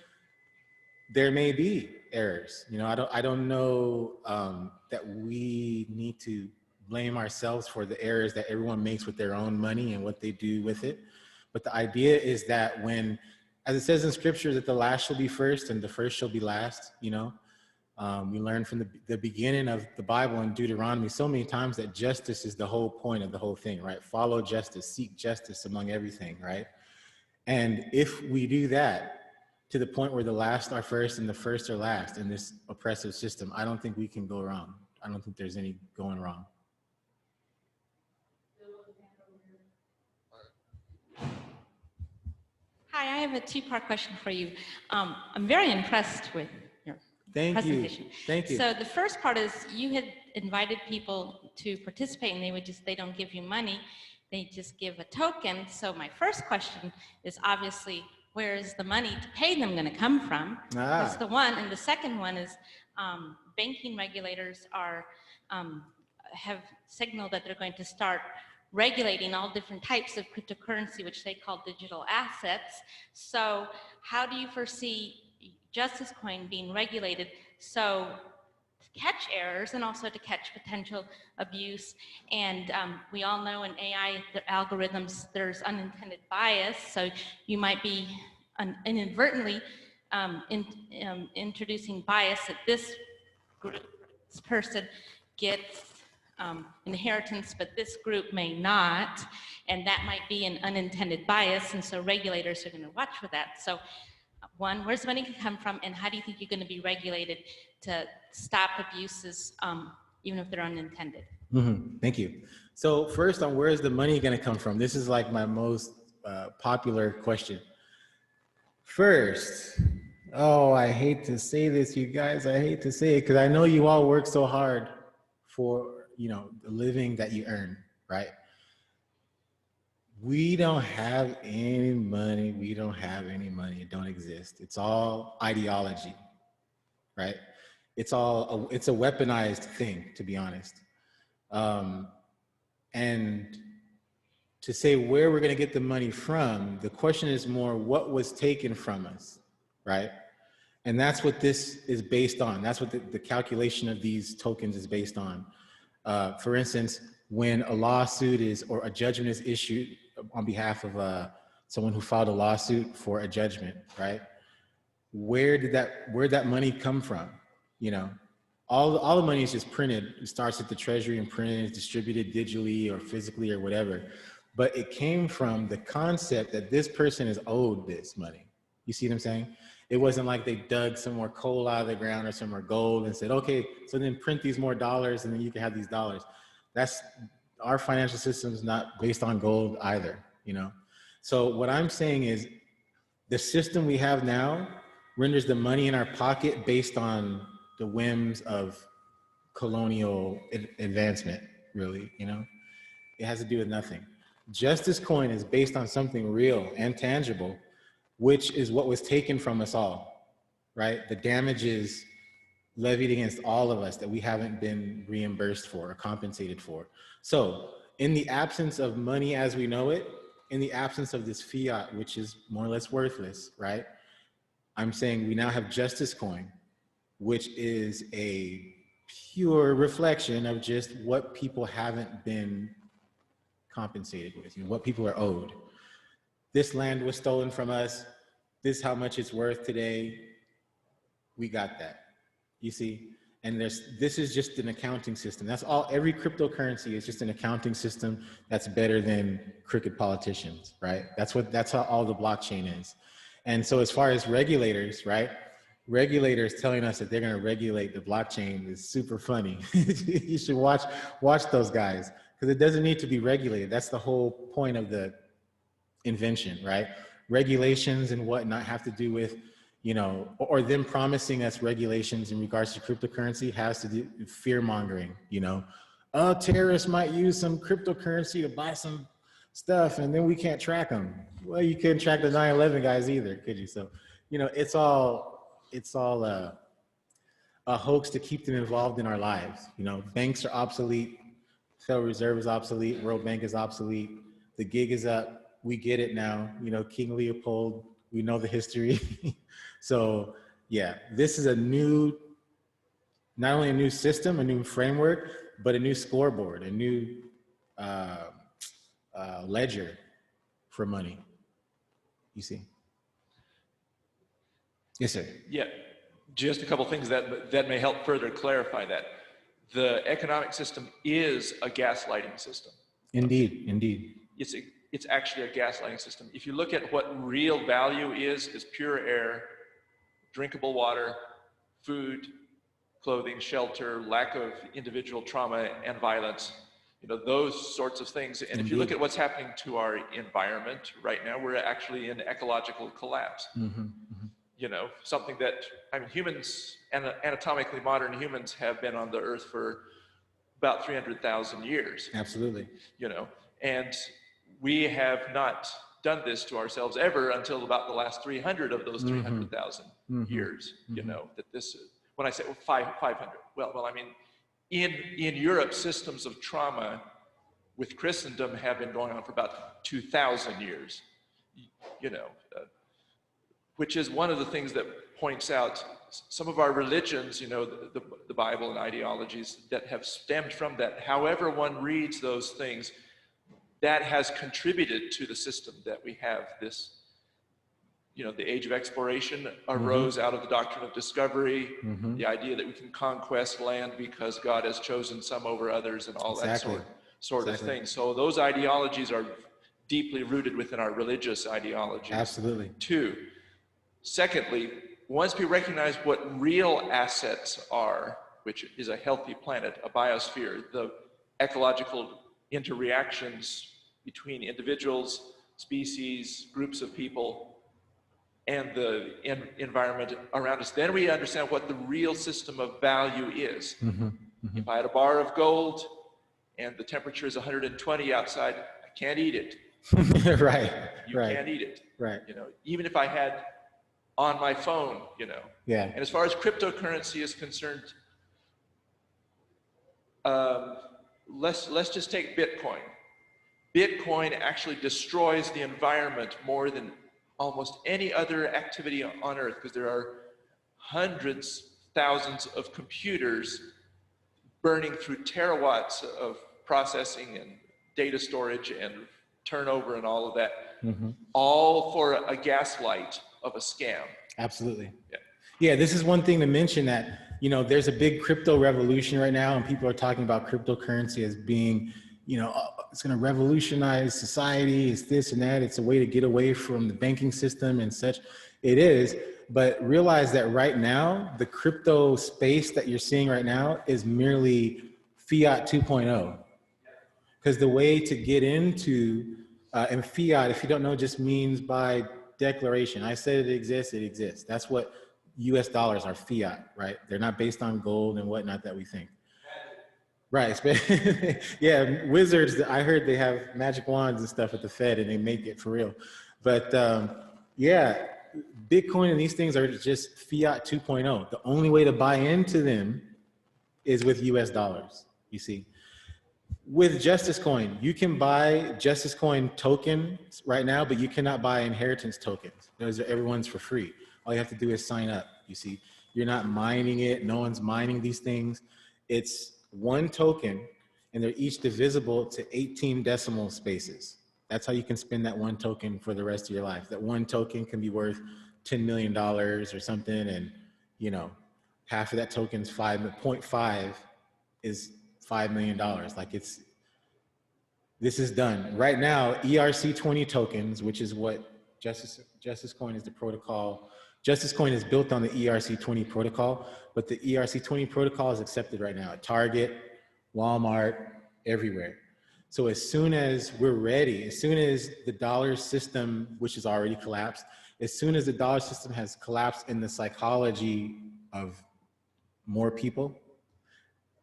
There may be errors. You know, I don't know that we need to blame ourselves for the errors that everyone makes with their own money and what they do with it. But the idea is that when, as it says in scripture, that the last shall be first and the first shall be last, you know? We learn from the beginning of the Bible in Deuteronomy so many times that justice is the whole point of the whole thing, right? Follow justice, seek justice among everything, right? And if we do that to the point where the last are first and the first are last in this oppressive system, I don't think we can go wrong. I don't think there's any going wrong. Hi, I have a two-part question for you. I'm very impressed with your presentation. Thank you. So the first part is you had invited people to participate and they don't give you money, they just give a token. So my first question is obviously, where is the money to pay them going to come from? That's the one. And the second one is banking regulators have signaled that they're going to start regulating all different types of cryptocurrency, which they call digital assets. So how do you foresee Justice Coin being regulated so to catch errors and also to catch potential abuse? And we all know in AI, the algorithms, there's unintended bias. So you might be inadvertently introducing bias that this person gets inheritance, but this group may not, and that might be an unintended bias, and so regulators are going to watch for that. So one, where's the money going to come from, and how do you think you're going to be regulated to stop abuses, even if they're unintended? Thank you. So first on where is the money going to come from? This is like my most popular question. First, oh, I hate to say this, you guys, I hate to say it, because I know you all work so hard for, you know, the living that you earn, right? We don't have any money. We don't have any money. It don't exist. It's all ideology, right? It's a weaponized thing, to be honest. And to say where we're going to get the money from, the question is more what was taken from us, right? And that's what this is based on. That's what the calculation of these tokens is based on. For instance, when a lawsuit is, or a judgment is issued on behalf of someone who filed a lawsuit for a judgment, right? Where'd that money come from? You know, all the money is just printed. It starts at the Treasury and printed, it's distributed digitally or physically or whatever. But it came from the concept that this person is owed this money. You see what I'm saying? It wasn't like they dug some more coal out of the ground or some more gold and said, okay, so then print these more dollars and then you can have these dollars. That's our financial system is not based on gold either, So what I'm saying is the system we have now renders the money in our pocket based on the whims of colonial advancement, really, It has to do with nothing. Justice coin is based on something real and tangible, which is what was taken from us all, right? The damages levied against all of us that we haven't been reimbursed for or compensated for. So in the absence of money as we know it, in the absence of this fiat, which is more or less worthless, right? I'm saying we now have justice coin, which is a pure reflection of just what people haven't been compensated with, what people are owed. This land was stolen from us. This is how much it's worth today. We got that, you see? And this is just an accounting system. That's all, every cryptocurrency is just an accounting system that's better than crooked politicians, right? That's how all the blockchain is. And so as far as regulators, right? Regulators telling us that they're gonna regulate the blockchain is super funny. You should watch those guys, because it doesn't need to be regulated. That's the whole point of the invention, right? Regulations and whatnot have to do with, or them promising us regulations in regards to cryptocurrency has to do with fear mongering, terrorists might use some cryptocurrency to buy some stuff and then we can't track them. Well, you couldn't track the 9/11 guys either, could you? So, it's all a hoax to keep them involved in our lives. Banks are obsolete. Federal Reserve is obsolete. World Bank is obsolete. The gig is up. We get it now. King Leopold, we know the history. So yeah, this is not only a new system, a new framework, but a new scoreboard, a new ledger for money. You see? Yes, sir. Yeah, just a couple things that may help further clarify that. The economic system is a gaslighting system. Indeed. It's actually a gaslighting system. If you look at what real value is pure air, drinkable water, food, clothing, shelter, lack of individual trauma and violence, those sorts of things. And if you look at what's happening to our environment right now, we're actually in ecological collapse. Something that, humans, anatomically modern humans have been on the earth for about 300,000 years. Absolutely. And we have not done this to ourselves ever until about the last 300 of those 300,000 years, that this, when I say 500, in Europe, systems of trauma with Christendom have been going on for about 2,000 years, which is one of the things that points out some of our religions, the Bible and ideologies that have stemmed from that. However one reads those things, that has contributed to the system that we have. This, the age of exploration arose out of the doctrine of discovery, the idea that we can conquest land because God has chosen some over others and all that sort of thing. So those ideologies are deeply rooted within our religious ideologies. Absolutely. Secondly, once we recognize what real assets are, which is a healthy planet, a biosphere, the ecological interreactions between individuals, species, groups of people, and the environment around us, then we understand what the real system of value is. If I had a bar of gold and the temperature is 120 outside, I can't eat it. Right. You can't eat it. Right. Even if I had on my phone, Yeah. And as far as cryptocurrency is concerned, let's just take Bitcoin. Bitcoin actually destroys the environment more than almost any other activity on Earth, because there are hundreds, thousands of computers burning through terawatts of processing and data storage and turnover and all of that, all for a gaslight of a scam. Absolutely. Yeah, this is one thing to mention that, there's a big crypto revolution right now, and people are talking about cryptocurrency as being, it's going to revolutionize society. It's this and that. It's a way to get away from the banking system and such. It is, but realize that right now, the crypto space that you're seeing right now is merely fiat 2.0. Because the way to get into, and fiat, if you don't know, just means by declaration. I said it exists, it exists. That's what US dollars are, fiat, right? They're not based on gold and whatnot that we think. Right, yeah, wizards, I heard they have magic wands and stuff at the Fed and they make it for real. But yeah, Bitcoin and these things are just fiat 2.0. The only way to buy into them is with US dollars, you see. With Justice Coin, you can buy Justice Coin tokens right now, but you cannot buy inheritance tokens. Those are everyone's for free. All you have to do is sign up, you see. You're not mining it, no one's mining these things. It's one token, and they're each divisible to 18 decimal spaces. That's how you can spend that one token for the rest of your life. That one token can be worth $10 million or something, and you know, half of that token's 0.5 is $5 million. Like this is done. Right now, ERC20 tokens, which is what Justice Coin is the protocol. Justice Coin is built on the ERC20 protocol, but the ERC20 protocol is accepted right now at Target, Walmart, everywhere. So as soon as we're ready, as soon as the dollar system, which is already collapsed, as soon as the dollar system has collapsed in the psychology of more people,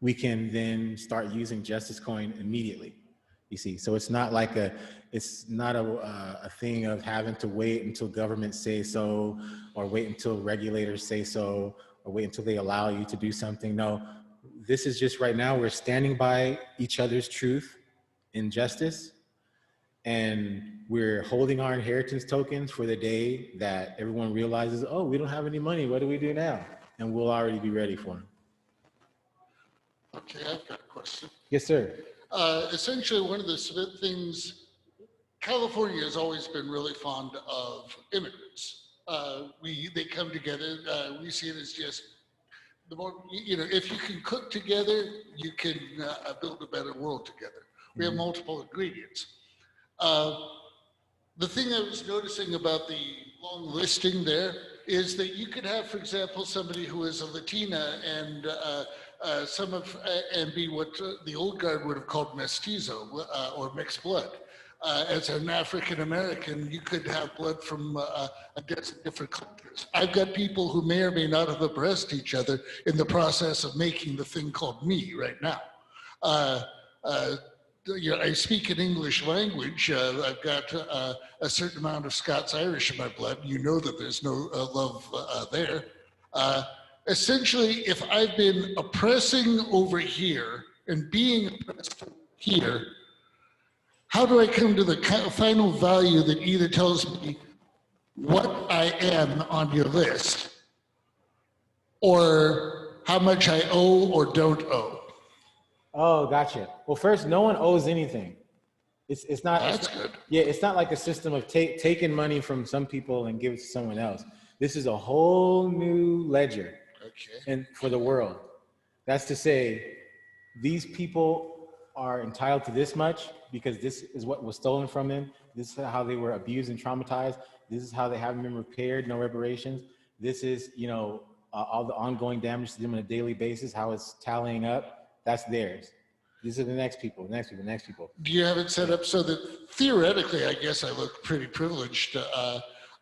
we can then start using Justice Coin immediately. You see, so it's not like it's not a thing of having to wait until governments say so, or wait until regulators say so, or wait until they allow you to do something. No, this is just right now, we're standing by each other's truth in justice, and we're holding our inheritance tokens for the day that everyone realizes, oh, we don't have any money, what do we do now? And we'll already be ready for them. Okay, I've got a question. Yes, sir. Essentially, one of the things, California has always been really fond of immigrants. They come together. We see it as just the more, if you can cook together, you can build a better world together. We have multiple ingredients. The thing I was noticing about the long listing there is that you could have, for example, somebody who is a Latina and and be what the old guard would have called mestizo or mixed blood. As an African American, you could have blood from a dozen different cultures. I've got people who may or may not have abreast each other in the process of making the thing called me right now. I speak an English language. I've got a certain amount of Scots-Irish in my blood. You know that there's no love there. Essentially, if I've been oppressing over here and being oppressed here, how do I come to the final value that either tells me what I am on your list or how much I owe or don't owe? Oh, gotcha. Well, first, no one owes anything. It's not. That's good. Yeah, it's not like a system of taking money from some people and give it to someone else. This is a whole new ledger. Okay. And for the world. That's to say, these people are entitled to this much because this is what was stolen from them. This is how they were abused and traumatized. This is how they haven't been repaired, no reparations. This is, all the ongoing damage to them on a daily basis, how it's tallying up. That's theirs. These are the next people, the next people, the next people. Do you have it set up so that theoretically, I guess I look pretty privileged?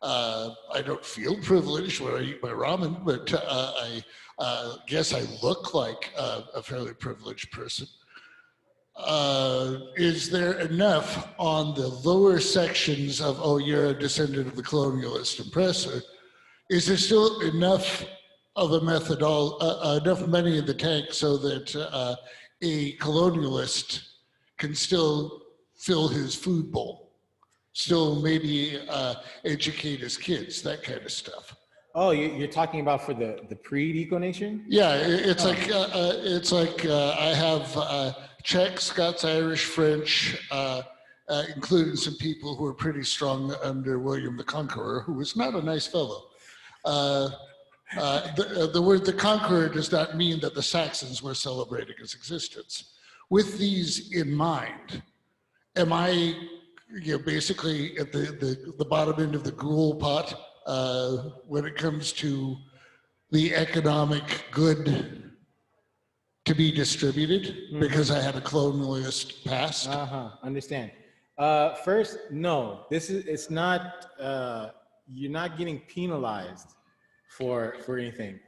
I don't feel privileged when I eat my ramen, but I guess I look like a fairly privileged person. Is there enough on the lower sections of, oh, you're a descendant of the colonialist oppressor? Is there still enough of a enough money in the tank so that a colonialist can still fill his food bowl? Still maybe educate his kids, that kind of stuff. Oh, you're talking about for the pre-Eco Nation? Yeah, it's like I have Czech, Scots, Irish, French, including some people who are pretty strong under William the Conqueror, who was not a nice fellow. The word the Conqueror does not mean that the Saxons were celebrating his existence. With these in mind, am I basically at the bottom end of the gruel pot when it comes to the economic good to be distributed because I had a colonialist past. Understand. First, no, it's not, you're not getting penalized for anything.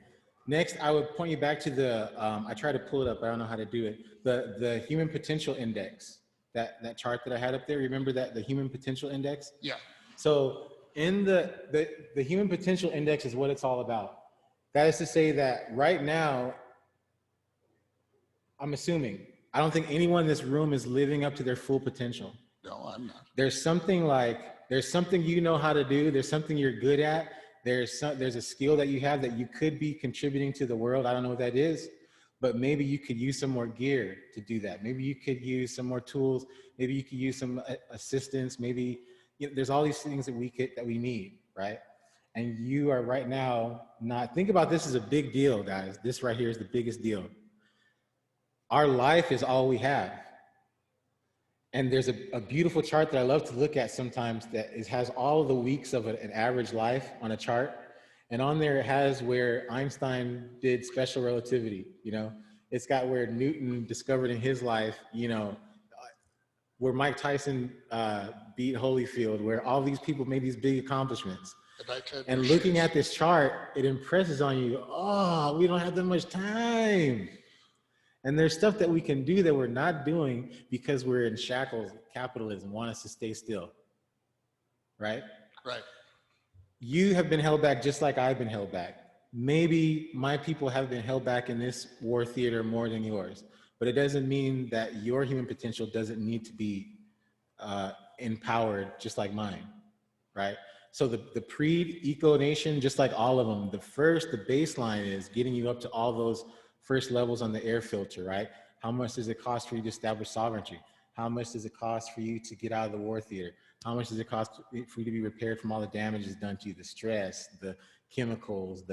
Next, I would point you back to the, I tried to pull it up, I don't know how to do it. The Human Potential Index, that chart that I had up there, remember that, the Human Potential Index? Yeah. So in the Human Potential Index is what it's all about. That is to say that right now, I'm assuming, I don't think anyone in this room is living up to their full potential. No, I'm not. There's something you know how to do, there's something you're good at, there's a skill that you have that you could be contributing to the world. I don't know what that is, but maybe you could use some more gear to do that. Maybe you could use some more tools. Maybe you could use some assistance. Maybe there's all these things that we need, right? And you are right now not, think about this as a big deal, guys. This right here is the biggest deal. Our life is all we have. And there's a beautiful chart that I love to look at sometimes that has all of the weeks of an average life on a chart. And on there it has where Einstein did special relativity, It's got where Newton discovered in his life, where Mike Tyson beat Holyfield, where all these people made these big accomplishments. And looking at this chart, it impresses on you, oh, we don't have that much time. And there's stuff that we can do that we're not doing because we're in shackles of capitalism, want us to stay still, right? Right. You have been held back just like I've been held back. Maybe my people have been held back in this war theater more than yours, but it doesn't mean that your human potential doesn't need to be empowered just like mine, right? So the pre-eco nation, just like all of them, the baseline is getting you up to all those first levels on the air filter, right? How much does it cost for you to establish sovereignty? How much does it cost for you to get out of the war theater? How much does it cost for you to be repaired from all the damages done to you, the stress, the chemicals,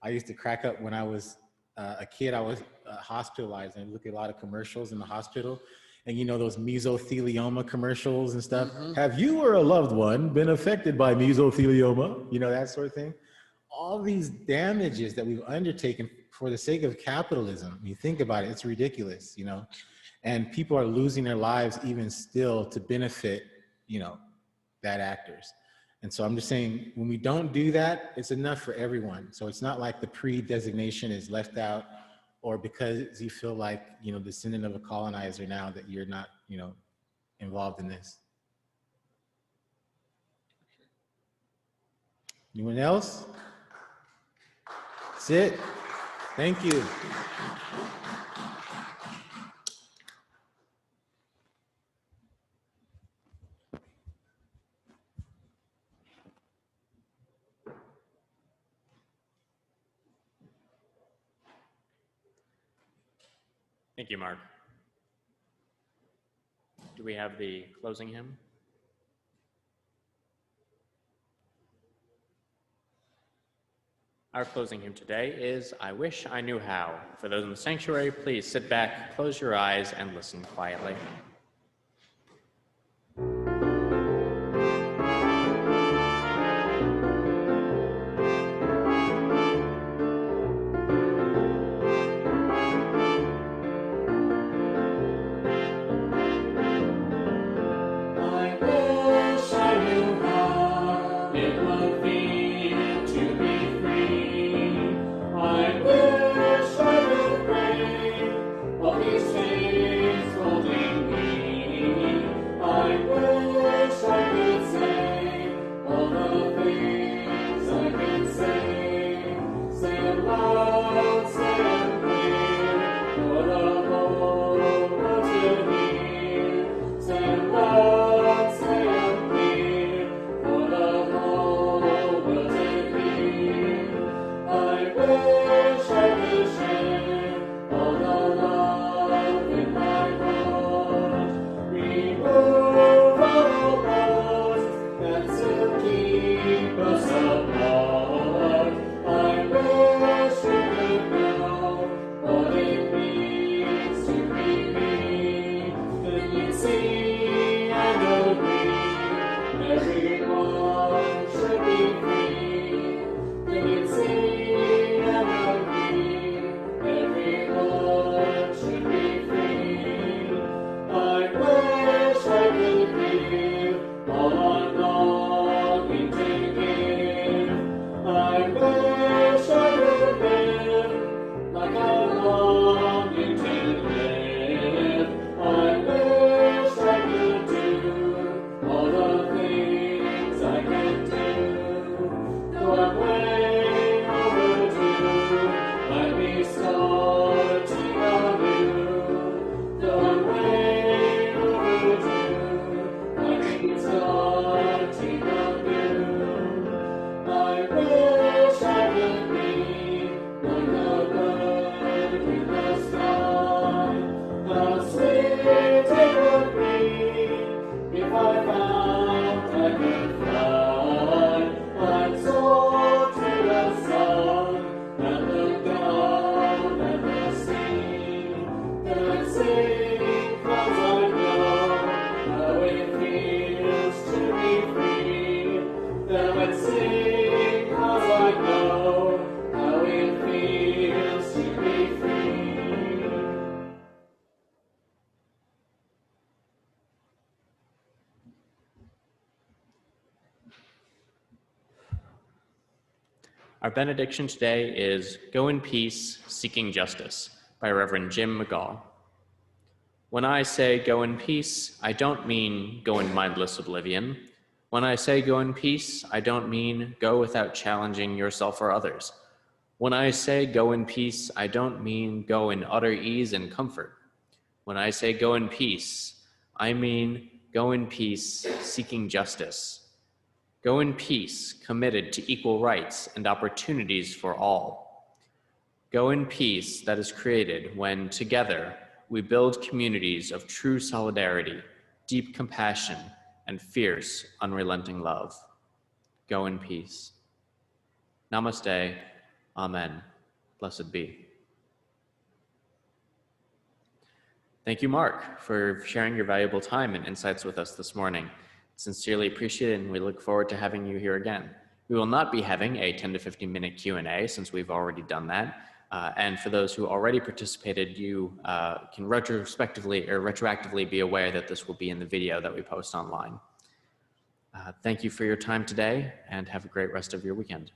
I used to crack up when I was a kid. I was hospitalized, and I look at a lot of commercials in the hospital, and those mesothelioma commercials and stuff. Mm-hmm. Have you or a loved one been affected by mesothelioma? That sort of thing. All these damages that we've undertaken for the sake of capitalism. When you think about it, it's ridiculous, and people are losing their lives even still to benefit, bad actors. And so I'm just saying, when we don't do that, it's enough for everyone. So it's not like the pre-designation is left out, or because you feel like, descendant of a colonizer now that you're not, involved in this. Anyone else? That's it. Thank you. Thank you, Mark. Do we have the closing hymn? Our closing hymn today is I Wish I Knew How. For those in the sanctuary, please sit back, close your eyes, and listen quietly. These things holding me. Our benediction today is Go in Peace, Seeking Justice by Reverend Jim McGaw. When I say go in peace, I don't mean go in mindless oblivion. When I say go in peace, I don't mean go without challenging yourself or others. When I say go in peace, I don't mean go in utter ease and comfort. When I say go in peace, I mean go in peace, seeking justice. Go in peace, committed to equal rights and opportunities for all. Go in peace that is created when, together, we build communities of true solidarity, deep compassion, and fierce, unrelenting love. Go in peace. Namaste. Amen. Blessed be. Thank you, Mark, for sharing your valuable time and insights with us this morning. Sincerely appreciate it, and we look forward to having you here again. We will not be having a 10 to 15 minute Q&A since we've already done that. And for those who already participated, you can retroactively be aware that this will be in the video that we post online. Thank you for your time today, and have a great rest of your weekend.